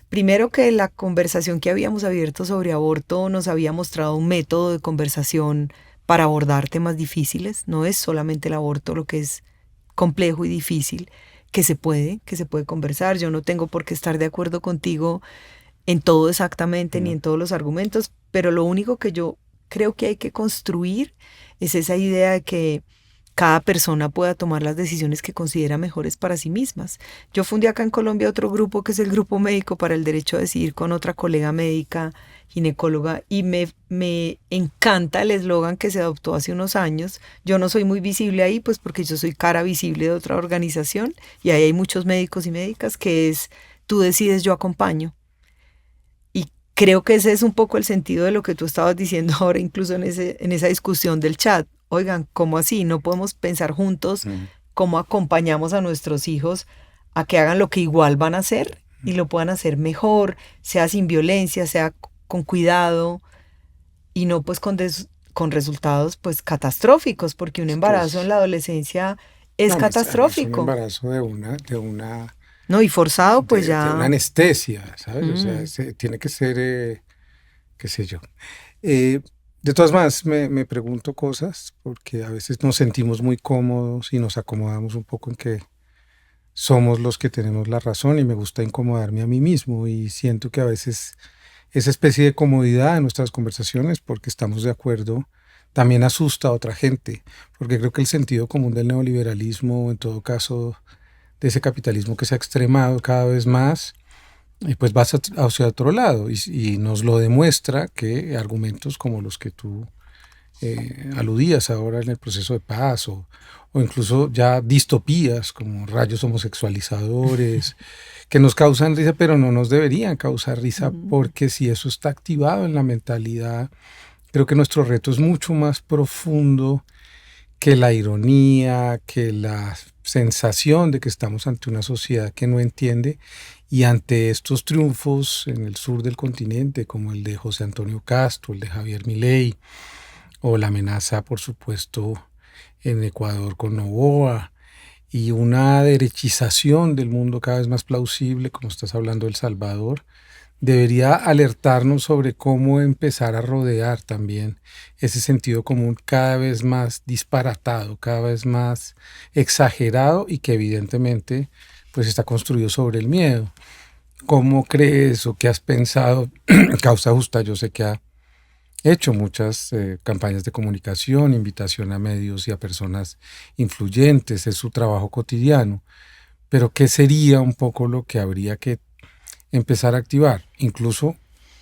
primero que la conversación que habíamos abierto sobre aborto nos había mostrado un método de conversación para abordar temas difíciles. No es solamente el aborto lo que es complejo y difícil, que se puede conversar. Yo no tengo por qué estar de acuerdo contigo en todo exactamente, ni en todos los argumentos, pero lo único que yo creo que hay que construir es esa idea de que cada persona pueda tomar las decisiones que considera mejores para sí mismas. Yo fundé acá en Colombia otro grupo que es el Grupo Médico para el Derecho a Decidir, con otra colega médica, ginecóloga, y me encanta el eslogan que se adoptó hace unos años. Yo no soy muy visible ahí, pues porque yo soy cara visible de otra organización, y ahí hay muchos médicos y médicas, que es: tú decides, yo acompaño. creo que ese es un poco el sentido de lo que tú estabas diciendo ahora, incluso en esa discusión del chat. Oigan, ¿cómo así? No podemos pensar juntos cómo acompañamos a nuestros hijos a que hagan lo que igual van a hacer y lo puedan hacer mejor, sea sin violencia, sea con cuidado y no pues con resultados pues catastróficos, porque un embarazo en la adolescencia es catastrófico. Es un embarazo de una no, y forzado pues de ya. una anestesia, ¿sabes? O sea, tiene que ser, qué sé yo. De todas maneras, me pregunto cosas porque a veces nos sentimos muy cómodos y nos acomodamos un poco en que somos los que tenemos la razón y me gusta incomodarme a mí mismo y siento que a veces esa especie de comodidad en nuestras conversaciones porque estamos de acuerdo también asusta a otra gente, porque creo que el sentido común del neoliberalismo, o en todo caso de ese capitalismo que se ha extremado cada vez más, pues va hacia otro lado y nos lo demuestra que argumentos como los que tú aludías ahora en el proceso de paz o incluso ya distopías como rayos homosexualizadores que nos causan risa pero no nos deberían causar risa porque si eso está activado en la mentalidad, creo que nuestro reto es mucho más profundo que la ironía, que la sensación de que estamos ante una sociedad que no entiende y ante estos triunfos en el sur del continente como el de José Antonio Castro, el de Javier Milei o la amenaza por supuesto en Ecuador con Noboa y una derechización del mundo cada vez más plausible como estás hablando de El Salvador, debería alertarnos sobre cómo empezar a rodear también ese sentido común cada vez más disparatado, cada vez más exagerado y que evidentemente pues está construido sobre el miedo. ¿Cómo crees o qué has pensado? Causa Justa, yo sé que ha hecho muchas campañas de comunicación, invitación a medios y a personas influyentes, es su trabajo cotidiano, pero ¿qué sería un poco lo que habría que empezar a activar? Incluso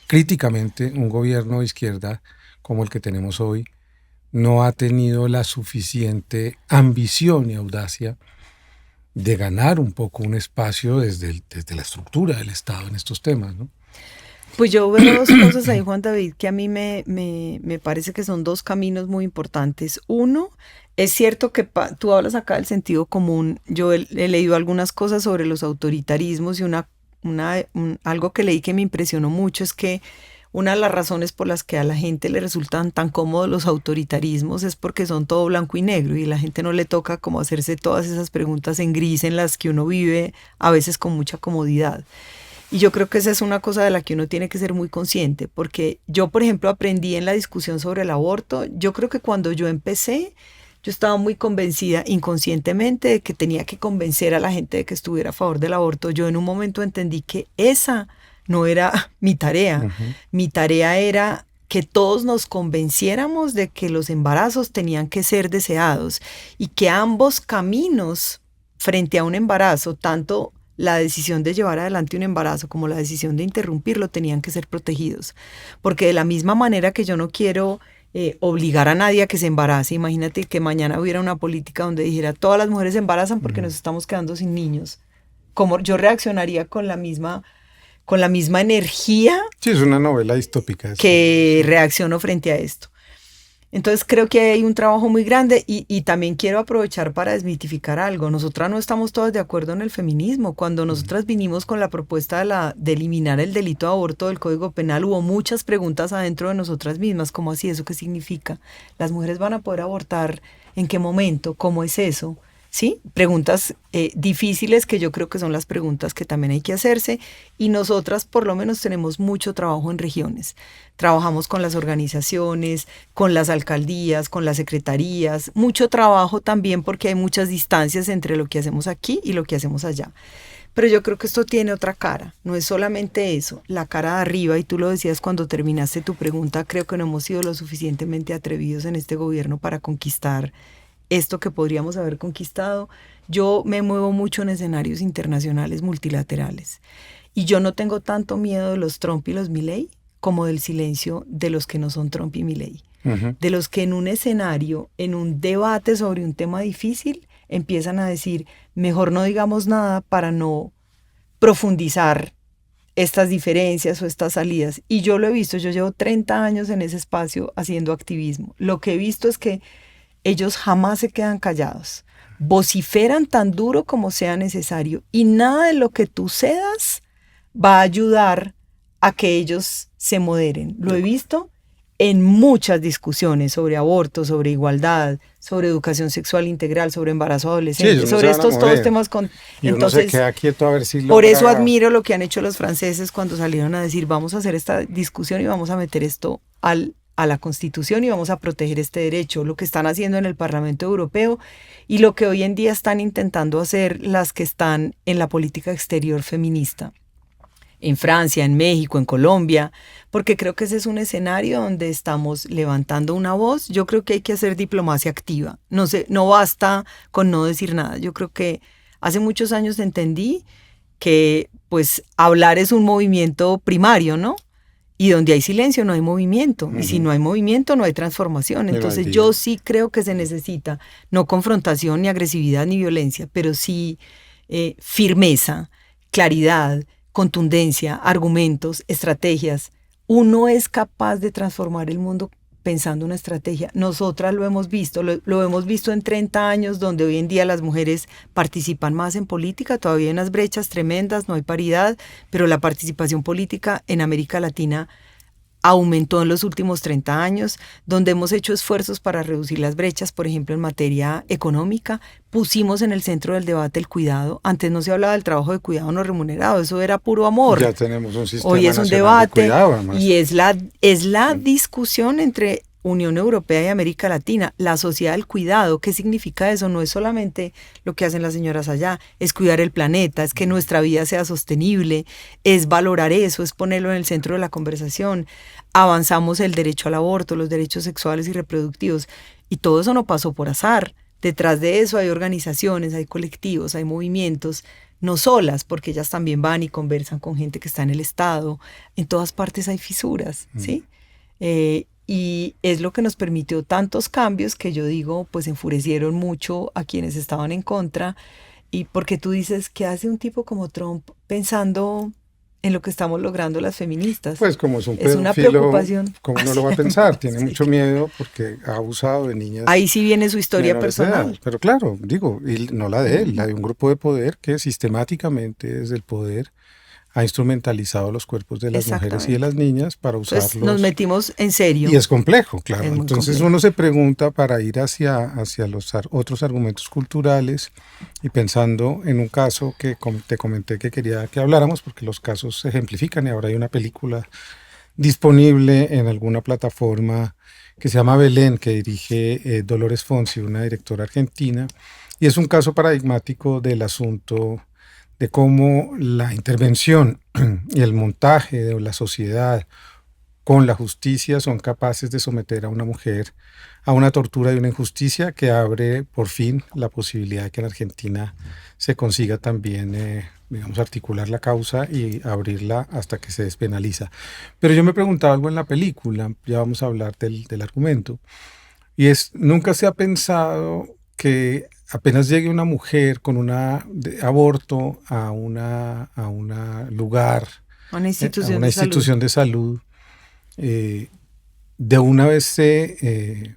críticamente un gobierno de izquierda como el que tenemos hoy no ha tenido la suficiente ambición y audacia de ganar un poco un espacio desde la estructura del Estado en estos temas, ¿no? Pues yo veo dos cosas ahí, Juan David, que a mí me parece que son dos caminos muy importantes. Uno, es cierto que tú hablas acá del sentido común. Yo he leído algunas cosas sobre los autoritarismos y algo que leí que me impresionó mucho es que una de las razones por las que a la gente le resultan tan cómodos los autoritarismos es porque son todo blanco y negro y la gente no le toca como hacerse todas esas preguntas en gris en las que uno vive a veces con mucha comodidad. Y yo creo que esa es una cosa de la que uno tiene que ser muy consciente, porque yo, por ejemplo, aprendí en la discusión sobre el aborto, yo creo que cuando yo empecé, yo estaba muy convencida inconscientemente de que tenía que convencer a la gente de que estuviera a favor del aborto. Yo en un momento entendí que esa no era mi tarea. Uh-huh. Mi tarea era que todos nos convenciéramos de que los embarazos tenían que ser deseados y que ambos caminos frente a un embarazo, tanto la decisión de llevar adelante un embarazo como la decisión de interrumpirlo, tenían que ser protegidos. Porque de la misma manera que yo no quiero obligar a nadie a que se embarace, imagínate que mañana hubiera una política donde dijera todas las mujeres se embarazan porque nos estamos quedando sin niños. ¿Cómo yo reaccionaría con la misma energía? Sí, es una novela distópica. Que reacciono frente a esto. Entonces creo que hay un trabajo muy grande y también quiero aprovechar para desmitificar algo. Nosotras no estamos todas de acuerdo en el feminismo. Cuando nosotras vinimos con la propuesta de eliminar el delito de aborto del Código Penal, hubo muchas preguntas adentro de nosotras mismas. ¿Cómo así? ¿Eso qué significa? ¿Las mujeres van a poder abortar? ¿En qué momento? ¿Cómo es eso? ¿Sí? Preguntas difíciles que yo creo que son las preguntas que también hay que hacerse y nosotras por lo menos tenemos mucho trabajo en regiones. Trabajamos con las organizaciones, con las alcaldías, con las secretarías, mucho trabajo también porque hay muchas distancias entre lo que hacemos aquí y lo que hacemos allá. Pero yo creo que esto tiene otra cara, no es solamente eso, la cara de arriba, y tú lo decías cuando terminaste tu pregunta, creo que no hemos sido lo suficientemente atrevidos en este gobierno para conquistar esto que podríamos haber conquistado. Yo me muevo mucho en escenarios internacionales multilaterales y yo no tengo tanto miedo de los Trump y los Milei como del silencio de los que no son Trump y Milei. Uh-huh. De los que en un escenario, en un debate sobre un tema difícil, empiezan a decir, mejor no digamos nada para no profundizar estas diferencias o estas salidas. Y yo lo he visto, yo llevo 30 años en ese espacio haciendo activismo. Lo que he visto es que ellos jamás se quedan callados, vociferan tan duro como sea necesario y nada de lo que tú cedas va a ayudar a que ellos se moderen. Lo he visto en muchas discusiones sobre aborto, sobre igualdad, sobre educación sexual integral, sobre embarazo adolescente, sobre estos todos temas. Y entonces, uno se queda quieto a ver si por eso admiro lo que han hecho los franceses cuando salieron a decir vamos a hacer esta discusión y vamos a meter esto a la Constitución y vamos a proteger este derecho, lo que están haciendo en el Parlamento Europeo y lo que hoy en día están intentando hacer las que están en la política exterior feminista. En Francia, en México, en Colombia, porque creo que ese es un escenario donde estamos levantando una voz. Yo creo que hay que hacer diplomacia activa. No basta con no decir nada. Yo creo que hace muchos años entendí que pues hablar es un movimiento primario, ¿no? Y donde hay silencio no hay movimiento. Y si no hay movimiento no hay transformación. Entonces yo sí creo que se necesita no confrontación, ni agresividad, ni violencia, pero sí firmeza, claridad, contundencia, argumentos, estrategias. Uno es capaz de transformar el mundo pensando una estrategia. Nosotras lo hemos visto en 30 años donde hoy en día las mujeres participan más en política, todavía hay unas brechas tremendas, no hay paridad, pero la participación política en América Latina aumentó en los últimos 30 años, donde hemos hecho esfuerzos para reducir las brechas, por ejemplo, en materia económica. Pusimos en el centro del debate el cuidado. Antes no se hablaba del trabajo de cuidado no remunerado, eso era puro amor. Ya tenemos un sistema hoy es un debate de cuidado, y es la discusión entre Unión Europea y América Latina, la sociedad del cuidado. ¿Qué significa eso? No es solamente lo que hacen las señoras allá, es cuidar el planeta, es que nuestra vida sea sostenible, es valorar eso, es ponerlo en el centro de la conversación. Avanzamos el derecho al aborto, los derechos sexuales y reproductivos, y todo eso no pasó por azar. Detrás de eso hay organizaciones, hay colectivos, hay movimientos, no solas, porque ellas también van y conversan con gente que está en el Estado. En todas partes hay fisuras, ¿sí? Y es lo que nos permitió tantos cambios que yo digo, pues enfurecieron mucho a quienes estaban en contra. Y porque tú dices, ¿qué hace un tipo como Trump pensando en lo que estamos logrando las feministas? Pues como es un pedófilo, una preocupación. ¿Cómo no lo va a pensar? Tiene mucho miedo porque ha abusado de niñas. Ahí sí viene su historia personal. Pero claro, digo, y no la de él, la de un grupo de poder que sistemáticamente desde el poder ha instrumentalizado los cuerpos de las mujeres y de las niñas para usarlos. Entonces nos metimos en serio. Y es complejo, claro. Entonces complejo. Uno se pregunta para ir hacia los otros argumentos culturales y pensando en un caso que te comenté que quería que habláramos porque los casos se ejemplifican y ahora hay una película disponible en alguna plataforma que se llama Belén, que dirige Dolores Fonsi, una directora argentina, y es un caso paradigmático del asunto de cómo la intervención y el montaje de la sociedad con la justicia son capaces de someter a una mujer a una tortura y una injusticia que abre por fin la posibilidad de que en Argentina se consiga también, articular la causa y abrirla hasta que se despenaliza. Pero yo me preguntaba algo en la película, ya vamos a hablar del argumento, y es, nunca se ha pensado que apenas llegue una mujer con un aborto a una lugar, a una institución de salud, de una vez se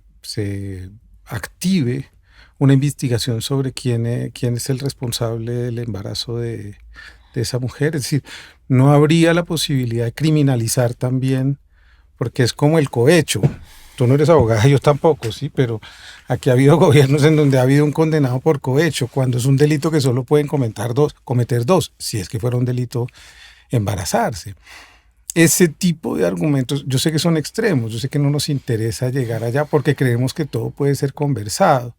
active una investigación sobre quién es el responsable del embarazo de esa mujer. Es decir, no habría la posibilidad de criminalizar también, porque es como el cohecho. Tú no eres abogada, yo tampoco, sí, pero aquí ha habido gobiernos en donde ha habido un condenado por cohecho, cuando es un delito que solo pueden cometer dos, si es que fuera un delito embarazarse. Ese tipo de argumentos, yo sé que son extremos, yo sé que no nos interesa llegar allá porque creemos que todo puede ser conversado,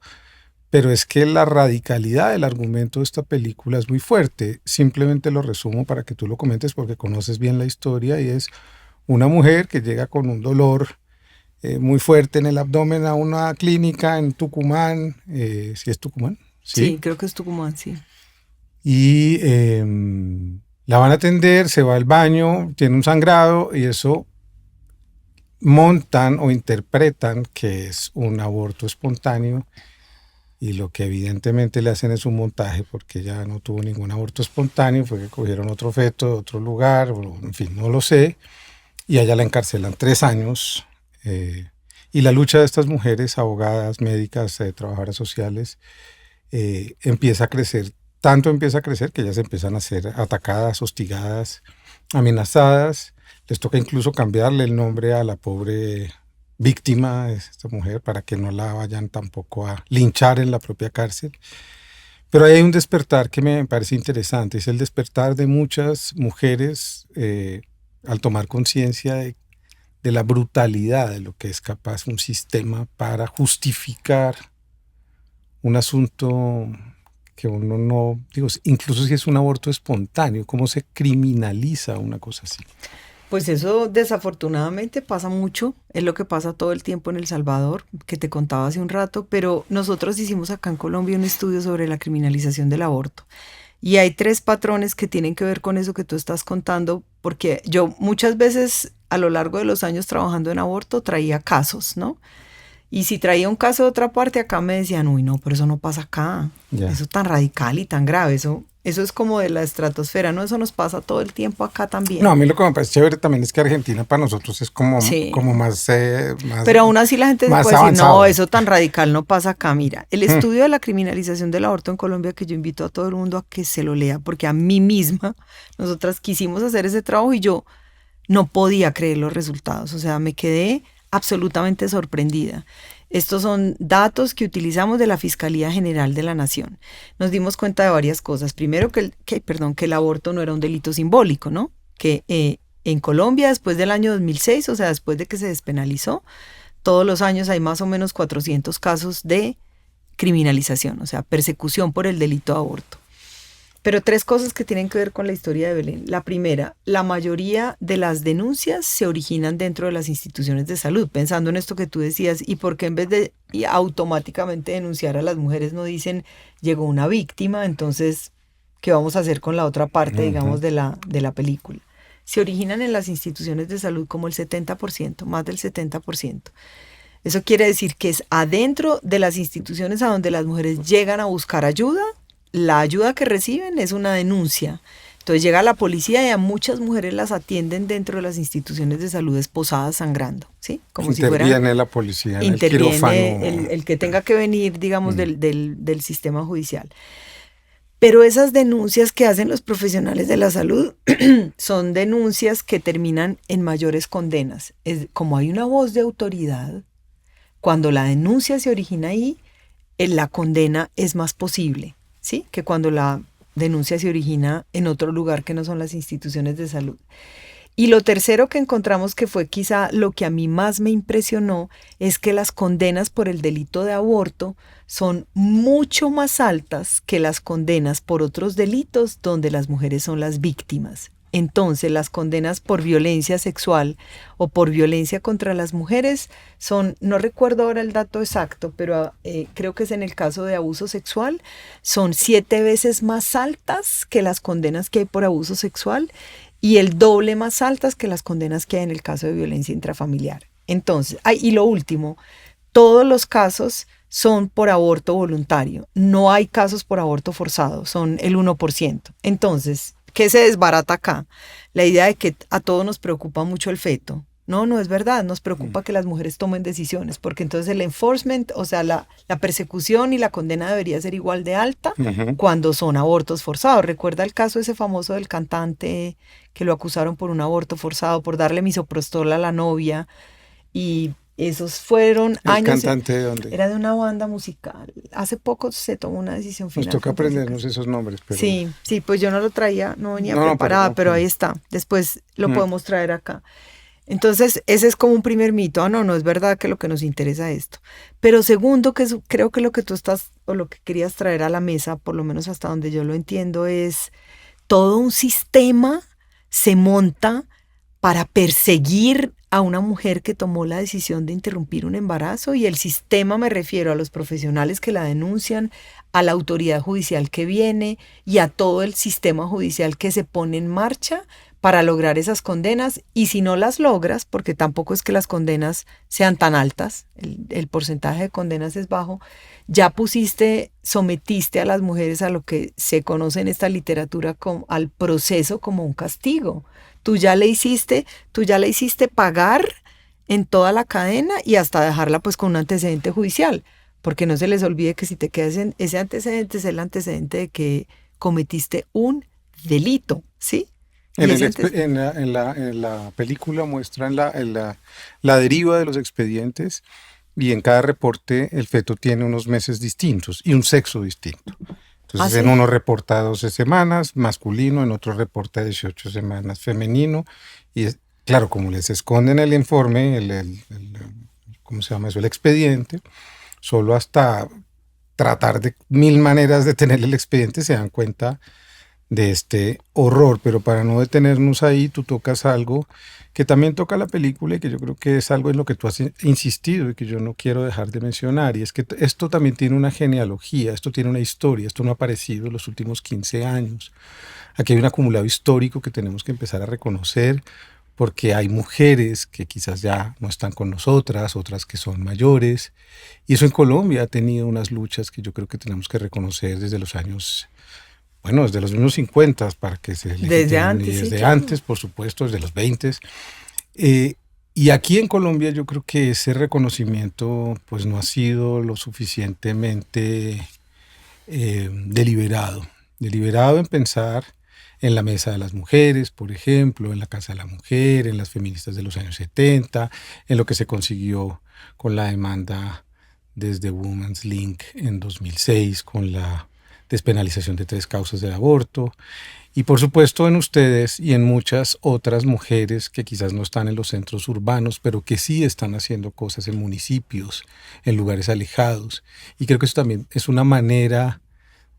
pero es que la radicalidad del argumento de esta película es muy fuerte. Simplemente lo resumo para que tú lo comentes porque conoces bien la historia, y es una mujer que llega con un dolor muy fuerte en el abdomen a una clínica en Tucumán, ¿sí es Tucumán? Sí, creo que es Tucumán, sí. Y la van a atender, se va al baño, tiene un sangrado y eso montan o interpretan que es un aborto espontáneo y lo que evidentemente le hacen es un montaje porque ella no tuvo ningún aborto espontáneo, fue que cogieron otro feto de otro lugar, o, en fin, no lo sé, y a ella la encarcelan 3 años. Y la lucha de estas mujeres, abogadas, médicas, trabajadoras sociales, empieza a crecer. Tanto empieza a crecer que ellas empiezan a ser atacadas, hostigadas, amenazadas. Les toca incluso cambiarle el nombre a la pobre víctima de esta mujer para que no la vayan tampoco a linchar en la propia cárcel. Pero ahí hay un despertar que me parece interesante, es el despertar de muchas mujeres al tomar conciencia de la brutalidad de lo que es capaz un sistema para justificar un asunto que uno no, digo, incluso si es un aborto espontáneo, cómo se criminaliza una cosa así. Pues eso desafortunadamente pasa mucho, es lo que pasa todo el tiempo en El Salvador, que te contaba hace un rato, pero nosotros hicimos acá en Colombia un estudio sobre la criminalización del aborto. Y hay 3 patrones que tienen que ver con eso que tú estás contando, porque yo muchas veces a lo largo de los años trabajando en aborto traía casos, ¿no? Y si traía un caso de otra parte, acá me decían, uy, no, pero eso no pasa acá. Ya. Eso es tan radical y tan grave. Eso es como de la estratosfera, ¿no? Eso nos pasa todo el tiempo acá también. No, a mí lo que me parece chévere también es que Argentina para nosotros es como, Sí. como más... Pero aún así la gente más puede decir, avanzado. no, eso tan radical no pasa acá. Mira, el estudio de la criminalización del aborto en Colombia, que yo invito a todo el mundo a que se lo lea, porque a mí misma, nosotras quisimos hacer ese trabajo y yo no podía creer los resultados. O sea, me quedé absolutamente sorprendida. Estos son datos que utilizamos de la Fiscalía General de la Nación. Nos dimos cuenta de varias cosas. Primero, que el aborto no era un delito simbólico, ¿no? Que en Colombia, después del año 2006, o sea, después de que se despenalizó, todos los años hay más o menos 400 casos de criminalización, o sea, persecución por el delito de aborto. Pero 3 cosas que tienen que ver con la historia de Belén. La primera, la mayoría de las denuncias se originan dentro de las instituciones de salud, pensando en esto que tú decías, y por qué en vez de automáticamente denunciar a las mujeres no dicen, llegó una víctima, entonces, ¿qué vamos a hacer con la otra parte, digamos, de la película? Se originan en las instituciones de salud como el 70%, más del 70%. Eso quiere decir que es adentro de las instituciones a donde las mujeres llegan a buscar ayuda. La ayuda que reciben es una denuncia. Entonces llega la policía y a muchas mujeres las atienden dentro de las instituciones de salud esposadas sangrando, ¿sí? Como si fueran... Interviene la policía en el quirófano. el que tenga que venir, digamos, del sistema judicial. Pero esas denuncias que hacen los profesionales de la salud son denuncias que terminan en mayores condenas. Como hay una voz de autoridad, cuando la denuncia se origina ahí, la condena es más posible, ¿sí? Que cuando la denuncia se origina en otro lugar que no son las instituciones de salud. Y lo tercero que encontramos, que fue quizá lo que a mí más me impresionó, es que las condenas por el delito de aborto son mucho más altas que las condenas por otros delitos donde las mujeres son las víctimas. Entonces, las condenas por violencia sexual o por violencia contra las mujeres son, no recuerdo ahora el dato exacto, pero creo que es en el caso de abuso sexual, son 7 veces más altas que las condenas que hay por abuso sexual y el doble más altas que las condenas que hay en el caso de violencia intrafamiliar. Entonces, y lo último, todos los casos son por aborto voluntario, no hay casos por aborto forzado, son el 1%. Entonces, ¿qué se desbarata acá? La idea de que a todos nos preocupa mucho el feto. No es verdad, nos preocupa que las mujeres tomen decisiones, porque entonces el enforcement, o sea, la persecución y la condena debería ser igual de alta cuando son abortos forzados. ¿Recuerda el caso ese famoso del cantante que lo acusaron por un aborto forzado, por darle misoprostol a la novia? Y esos fueron años... ¿El cantante de dónde? Era de una banda musical. Hace poco se tomó una decisión final. Nos toca aprendernos esos nombres. Pero... Sí, pues yo no lo traía, no venía preparada, pero ahí está. Después lo podemos traer acá. Entonces, ese es como un primer mito. No es verdad que lo que nos interesa es esto. Pero segundo, creo que lo que tú estás, o lo que querías traer a la mesa, por lo menos hasta donde yo lo entiendo, es todo un sistema se monta para perseguir a una mujer que tomó la decisión de interrumpir un embarazo, y el sistema me refiero a los profesionales que la denuncian, a la autoridad judicial que viene y a todo el sistema judicial que se pone en marcha para lograr esas condenas, y si no las logras, porque tampoco es que las condenas sean tan altas, el porcentaje de condenas es bajo, ya sometiste a las mujeres a lo que se conoce en esta literatura como, al proceso como un castigo. Tú ya le hiciste pagar en toda la cadena y hasta dejarla pues con un antecedente judicial, porque no se les olvide que si te quedas en ese antecedente es el antecedente de que cometiste un delito, ¿sí? En la película muestran la deriva de los expedientes y en cada reporte el feto tiene unos meses distintos y un sexo distinto. Entonces, ¿sí? En uno reporta 12 semanas masculino, en otro reporta 18 semanas femenino. Y claro, como les esconden el informe, ¿cómo se llama eso? El expediente, solo hasta tratar de 1000 maneras de tener el expediente se dan cuenta de este horror, pero para no detenernos ahí, tú tocas algo que también toca la película y que yo creo que es algo en lo que tú has insistido y que yo no quiero dejar de mencionar, y es que esto también tiene una genealogía, esto tiene una historia, esto no ha aparecido en los últimos 15 años. Aquí hay un acumulado histórico que tenemos que empezar a reconocer, porque hay mujeres que quizás ya no están con nosotras, otras que son mayores, y eso en Colombia ha tenido unas luchas que yo creo que tenemos que reconocer desde los años... Bueno, desde los mismos 50 para que se legitimen. Desde antes, y desde sí, antes, por supuesto, desde los 20. Y aquí en Colombia yo creo que ese reconocimiento pues no ha sido lo suficientemente deliberado. Deliberado en pensar en la Mesa de las Mujeres, por ejemplo, en la Casa de la Mujer, en las feministas de los años 70, en lo que se consiguió con la demanda desde Women's Link en 2006, con la despenalización de 3 causas del aborto, y por supuesto en ustedes y en muchas otras mujeres que quizás no están en los centros urbanos, pero que sí están haciendo cosas en municipios, en lugares alejados, y creo que eso también es una manera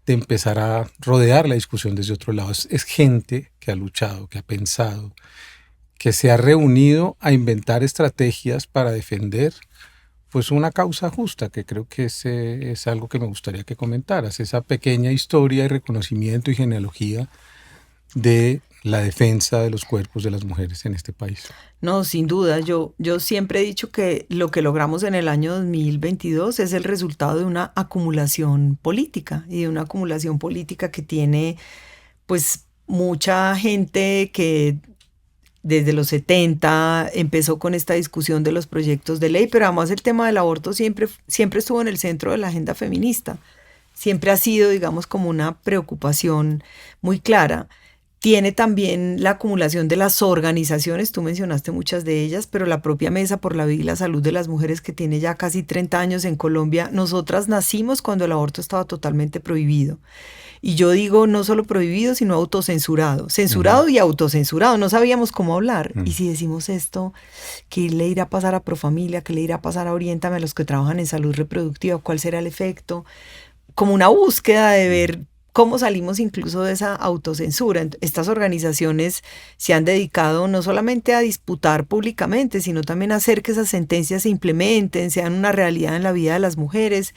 de empezar a rodear la discusión desde otro lado. Es gente que ha luchado, que ha pensado, que se ha reunido a inventar estrategias para defender pues una causa justa, que creo que es algo que me gustaría que comentaras, esa pequeña historia y reconocimiento y genealogía de la defensa de los cuerpos de las mujeres en este país. No, sin duda, yo siempre he dicho que lo que logramos en el año 2022 es el resultado de una acumulación política, y de una acumulación política que tiene pues mucha gente que desde los 70 empezó con esta discusión de los proyectos de ley, pero además el tema del aborto siempre estuvo en el centro de la agenda feminista. Siempre ha sido, digamos, como una preocupación muy clara. Tiene también la acumulación de las organizaciones, tú mencionaste muchas de ellas, pero la propia Mesa por la Vida y la Salud de las Mujeres, que tiene ya casi 30 años en Colombia. Nosotras nacimos cuando el aborto estaba totalmente prohibido. Y yo digo no solo prohibido, sino autocensurado. Censurado y autocensurado. No sabíamos cómo hablar. Y si decimos esto, ¿qué le irá a pasar a Profamilia? ¿Qué le irá a pasar a Oriéntame, a los que trabajan en salud reproductiva? ¿Cuál será el efecto? Como una búsqueda de ver cómo salimos incluso de esa autocensura. Estas organizaciones se han dedicado no solamente a disputar públicamente, sino también a hacer que esas sentencias se implementen, sean una realidad en la vida de las mujeres,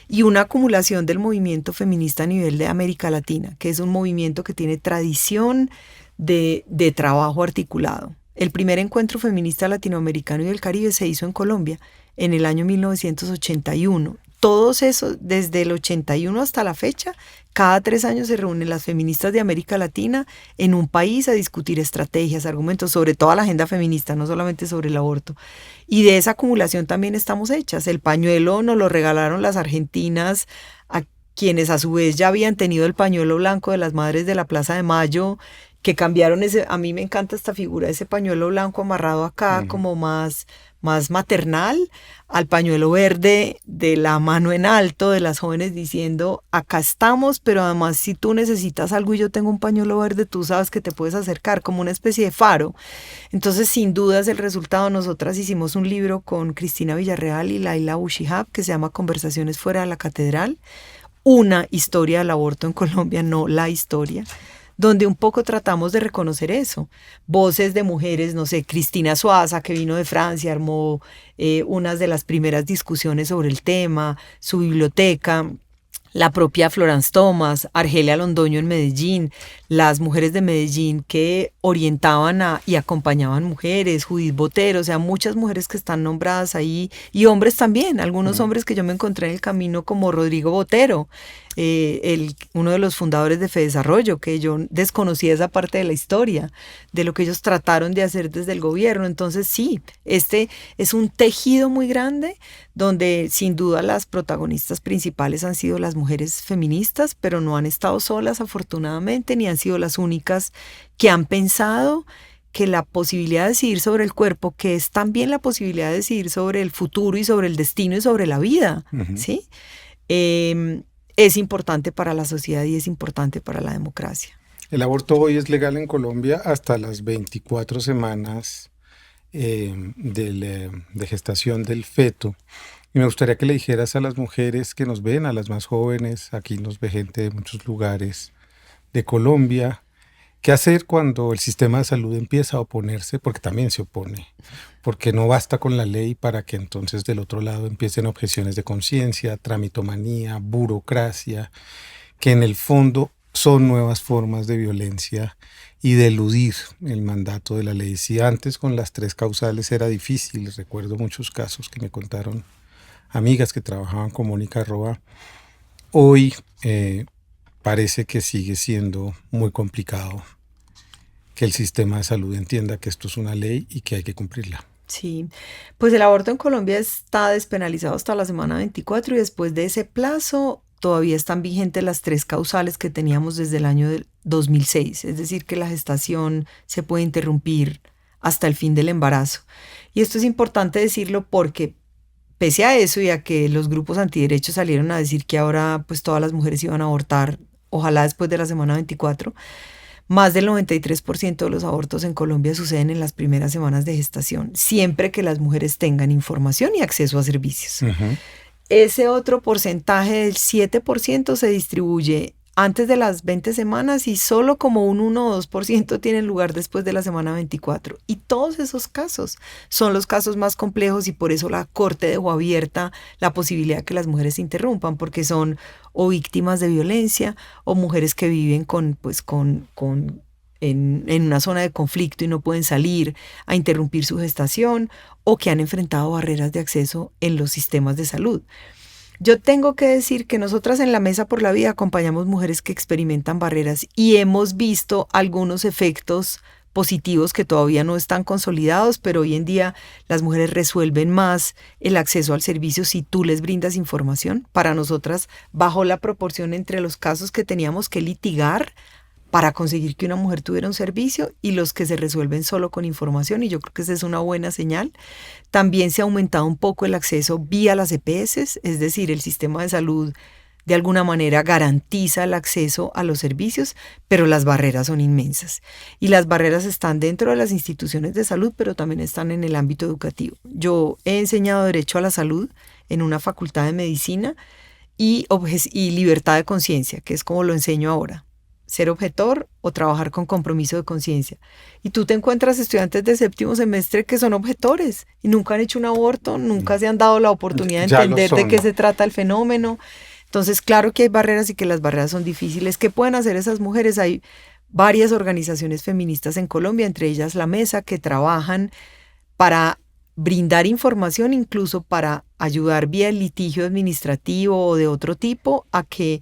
y una acumulación del movimiento feminista a nivel de América Latina, que es un movimiento que tiene tradición de trabajo articulado. El primer encuentro feminista latinoamericano y del Caribe se hizo en Colombia en el año 1981. Todos esos, desde el 81 hasta la fecha, cada 3 años se reúnen las feministas de América Latina en un país a discutir estrategias, argumentos sobre toda la agenda feminista, no solamente sobre el aborto. Y de esa acumulación también estamos hechas. El pañuelo nos lo regalaron las argentinas, a quienes a su vez ya habían tenido el pañuelo blanco de las madres de la Plaza de Mayo, que cambiaron ese. A mí me encanta esta figura, ese pañuelo blanco amarrado acá, como más maternal, al pañuelo verde de la mano en alto de las jóvenes diciendo, acá estamos, pero además si tú necesitas algo y yo tengo un pañuelo verde, tú sabes que te puedes acercar, como una especie de faro. Entonces, sin duda es el resultado. Nosotras hicimos un libro con Cristina Villarreal y Laila Ushihab que se llama Conversaciones fuera de la catedral, una historia del aborto en Colombia, no la historia, donde un poco tratamos de reconocer eso. Voces de mujeres, no sé, Cristina Suaza, que vino de Francia, armó unas de las primeras discusiones sobre el tema, su biblioteca, la propia Florence Thomas, Argelia Londoño en Medellín, las mujeres de Medellín que orientaban y acompañaban mujeres, Judith Botero, o sea, muchas mujeres que están nombradas ahí, y hombres también, algunos hombres que yo me encontré en el camino como Rodrigo Botero, uno de los fundadores de FEDesarrollo, que yo desconocía esa parte de la historia, de lo que ellos trataron de hacer desde el gobierno. Entonces sí, este es un tejido muy grande donde sin duda las protagonistas principales han sido las mujeres feministas, pero no han estado solas afortunadamente, ni han sido las únicas que han pensado que la posibilidad de decidir sobre el cuerpo, que es también la posibilidad de decidir sobre el futuro y sobre el destino y sobre la vida, ¿sí? Es importante para la sociedad y es importante para la democracia. El aborto hoy es legal en Colombia hasta las 24 semanas de gestación del feto. Y me gustaría que le dijeras a las mujeres que nos ven, a las más jóvenes, aquí nos ve gente de muchos lugares de Colombia, qué hacer cuando el sistema de salud empieza a oponerse, porque también se opone, porque no basta con la ley para que entonces del otro lado empiecen objeciones de conciencia, tramitomanía, burocracia, que en el fondo son nuevas formas de violencia y de eludir el mandato de la ley. Si antes con las 3 causales era difícil, recuerdo muchos casos que me contaron amigas que trabajaban con Mónica Roa, hoy parece que sigue siendo muy complicado que el sistema de salud entienda que esto es una ley y que hay que cumplirla. Sí, pues el aborto en Colombia está despenalizado hasta la semana 24 y después de ese plazo todavía están vigentes las 3 causales que teníamos desde el año 2006, es decir, que la gestación se puede interrumpir hasta el fin del embarazo. Y esto es importante decirlo porque pese a eso y a que los grupos antiderechos salieron a decir que ahora pues todas las mujeres iban a abortar, ojalá después de la semana 24, más del 93% de los abortos en Colombia suceden en las primeras semanas de gestación, siempre que las mujeres tengan información y acceso a servicios. Ese otro porcentaje del 7% se distribuye antes de las 20 semanas y solo como un 1 o 2% tienen lugar después de la semana 24. Y todos esos casos son los casos más complejos y por eso la Corte dejó abierta la posibilidad de que las mujeres se interrumpan, porque son o víctimas de violencia o mujeres que viven en una zona de conflicto y no pueden salir a interrumpir su gestación o que han enfrentado barreras de acceso en los sistemas de salud. Yo tengo que decir que nosotras en la Mesa por la Vida acompañamos mujeres que experimentan barreras y hemos visto algunos efectos positivos que todavía no están consolidados, pero hoy en día las mujeres resuelven más el acceso al servicio si tú les brindas información. Para nosotras bajó la proporción entre los casos que teníamos que litigar para conseguir que una mujer tuviera un servicio y los que se resuelven solo con información, y yo creo que esa es una buena señal. También se ha aumentado un poco el acceso vía las EPS, es decir, el sistema de salud de alguna manera garantiza el acceso a los servicios, pero las barreras son inmensas. Y las barreras están dentro de las instituciones de salud, pero también están en el ámbito educativo. Yo he enseñado Derecho a la Salud en una facultad de medicina y libertad de conciencia, que es como lo enseño ahora. Ser objetor o trabajar con compromiso de conciencia. Y tú te encuentras estudiantes de 7º semestre que son objetores y nunca han hecho un aborto, nunca se han dado la oportunidad de entender de qué se trata el fenómeno. Entonces, claro que hay barreras y que las barreras son difíciles. ¿Qué pueden hacer esas mujeres? Hay varias organizaciones feministas en Colombia, entre ellas La Mesa, que trabajan para brindar información, incluso para ayudar vía el litigio administrativo o de otro tipo a que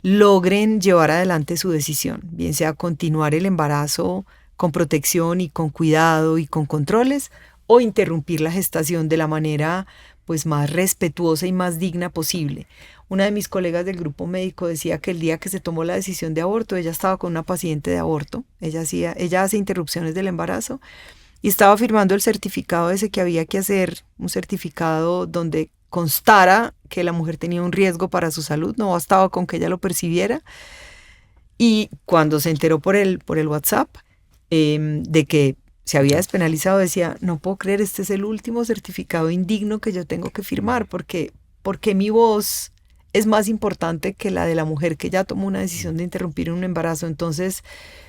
logren llevar adelante su decisión, bien sea continuar el embarazo con protección y con cuidado y con controles, o interrumpir la gestación de la manera pues más respetuosa y más digna posible. Una de mis colegas del grupo médico decía que el día que se tomó la decisión de aborto, ella estaba con una paciente de aborto, ella hace interrupciones del embarazo, y estaba firmando el certificado ese que había que hacer, un certificado donde constara que la mujer tenía un riesgo para su salud, no bastaba con que ella lo percibiera. Y cuando se enteró por el WhatsApp de que se había despenalizado, decía, no puedo creer, este es el último certificado indigno que yo tengo que firmar, porque mi voz es más importante que la de la mujer que ya tomó una decisión de interrumpir un embarazo. Entonces,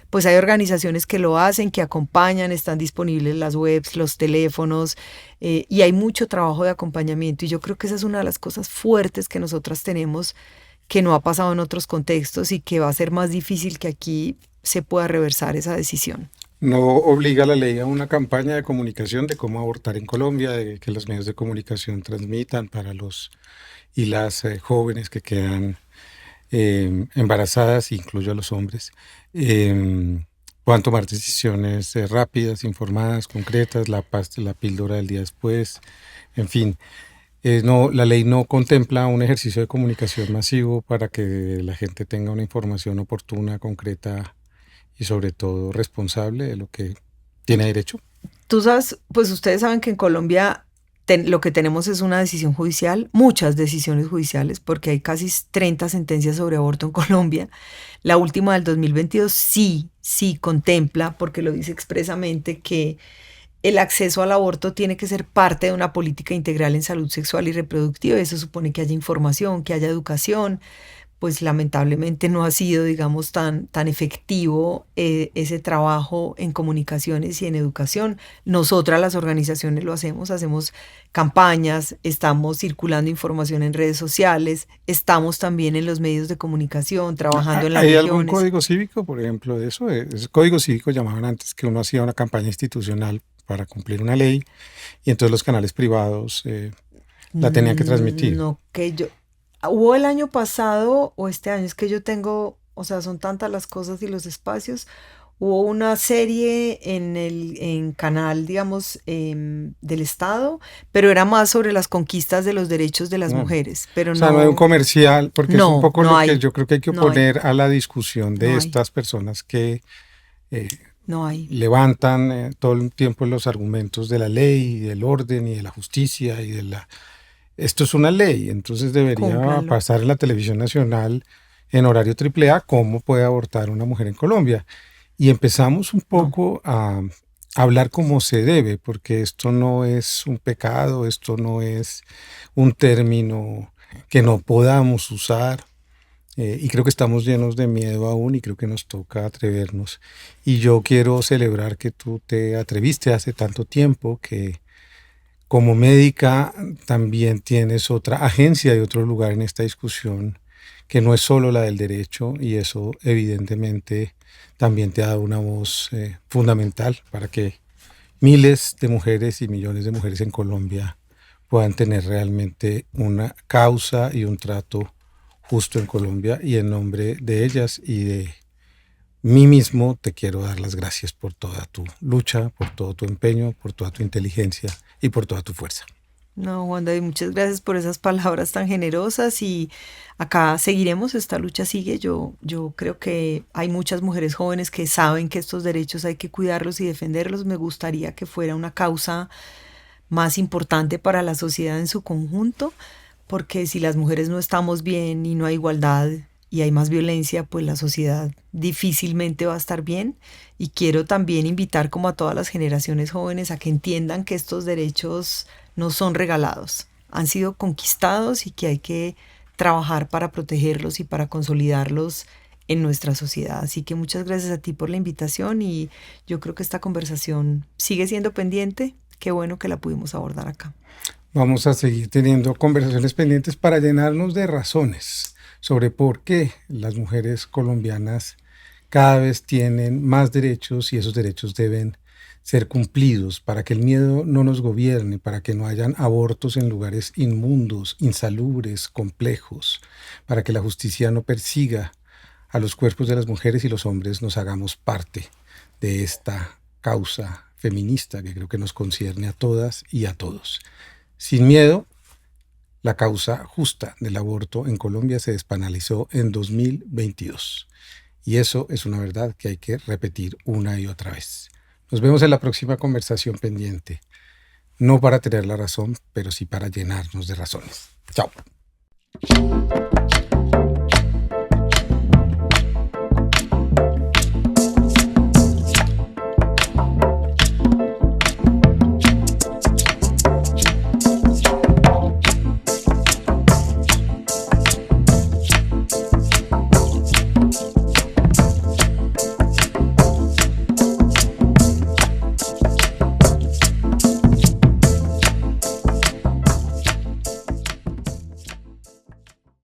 pues hay organizaciones que lo hacen, que acompañan, están disponibles las webs, los teléfonos, y hay mucho trabajo de acompañamiento. Y yo creo que esa es una de las cosas fuertes que nosotras tenemos que no ha pasado en otros contextos y que va a ser más difícil que aquí se pueda reversar esa decisión. No obliga la ley a una campaña de comunicación de cómo abortar en Colombia, de que los medios de comunicación transmitan para los y las jóvenes que quedan embarazadas, incluyo a los hombres, puedan tomar decisiones rápidas, informadas, concretas, la píldora del día después, en fin. No, la ley no contempla un ejercicio de comunicación masivo para que la gente tenga una información oportuna, concreta y sobre todo responsable de lo que tiene derecho. Tú sabes, pues ustedes saben que en Colombia lo que tenemos es una decisión judicial, muchas decisiones judiciales, porque hay casi 30 sentencias sobre aborto en Colombia. La última del 2022 sí contempla, porque lo dice expresamente, que el acceso al aborto tiene que ser parte de una política integral en salud sexual y reproductiva. Eso supone que haya información, que haya educación. Pues lamentablemente no ha sido, digamos, tan efectivo ese trabajo en comunicaciones y en educación. Nosotras las organizaciones lo hacemos campañas, estamos circulando información en redes sociales, estamos también en los medios de comunicación, trabajando en las ¿Hay regiones. algún código cívico, por ejemplo, de eso? Es código cívico llamaban antes, que uno hacía una campaña institucional para cumplir una ley y entonces los canales privados la tenían que transmitir. No, que yo... Hubo el año pasado o este año, es que yo tengo, o sea, son tantas las cosas y los espacios. Hubo una serie en canal, digamos, del Estado, pero era más sobre las conquistas de los derechos de las mujeres. Pero o sea, no hay un comercial, porque es un poco lo que yo creo que hay que oponer a la discusión de estas personas que levantan todo el tiempo los argumentos de la ley, del orden y de la justicia y de la... Esto es una ley, entonces debería pasar en la televisión nacional en horario AAA cómo puede abortar una mujer en Colombia. Y empezamos un poco a hablar como se debe, porque esto no es un pecado, esto no es un término que no podamos usar. Y creo que estamos llenos de miedo aún y creo que nos toca atrevernos. Y yo quiero celebrar que tú te atreviste hace tanto tiempo, que como médica también tienes otra agencia y otro lugar en esta discusión que no es solo la del derecho, y eso evidentemente también te ha dado una voz fundamental para que miles de mujeres y millones de mujeres en Colombia puedan tener realmente una causa y un trato justo en Colombia. Y en nombre de ellas y de mí mismo te quiero dar las gracias por toda tu lucha, por todo tu empeño, por toda tu inteligencia y por toda tu fuerza. No, Juan David, muchas gracias por esas palabras tan generosas y acá seguiremos, esta lucha sigue. Yo creo que hay muchas mujeres jóvenes que saben que estos derechos hay que cuidarlos y defenderlos. Me gustaría que fuera una causa más importante para la sociedad en su conjunto, porque si las mujeres no estamos bien y no hay igualdad y hay más violencia, pues la sociedad difícilmente va a estar bien. Y quiero también invitar como a todas las generaciones jóvenes a que entiendan que estos derechos no son regalados, han sido conquistados y que hay que trabajar para protegerlos y para consolidarlos en nuestra sociedad. Así que muchas gracias a ti por la invitación y yo creo que esta conversación sigue siendo pendiente. Qué bueno que la pudimos abordar acá. Vamos a seguir teniendo conversaciones pendientes para llenarnos de razones sobre por qué las mujeres colombianas cada vez tienen más derechos y esos derechos deben ser cumplidos, para que el miedo no nos gobierne, para que no hayan abortos en lugares inmundos, insalubres, complejos, para que la justicia no persiga a los cuerpos de las mujeres y los hombres nos hagamos parte de esta causa feminista que creo que nos concierne a todas y a todos. Sin miedo, la causa justa del aborto en Colombia se despenalizó en 2022. Y eso es una verdad que hay que repetir una y otra vez. Nos vemos en la próxima conversación pendiente. No para tener la razón, pero sí para llenarnos de razones. Chao.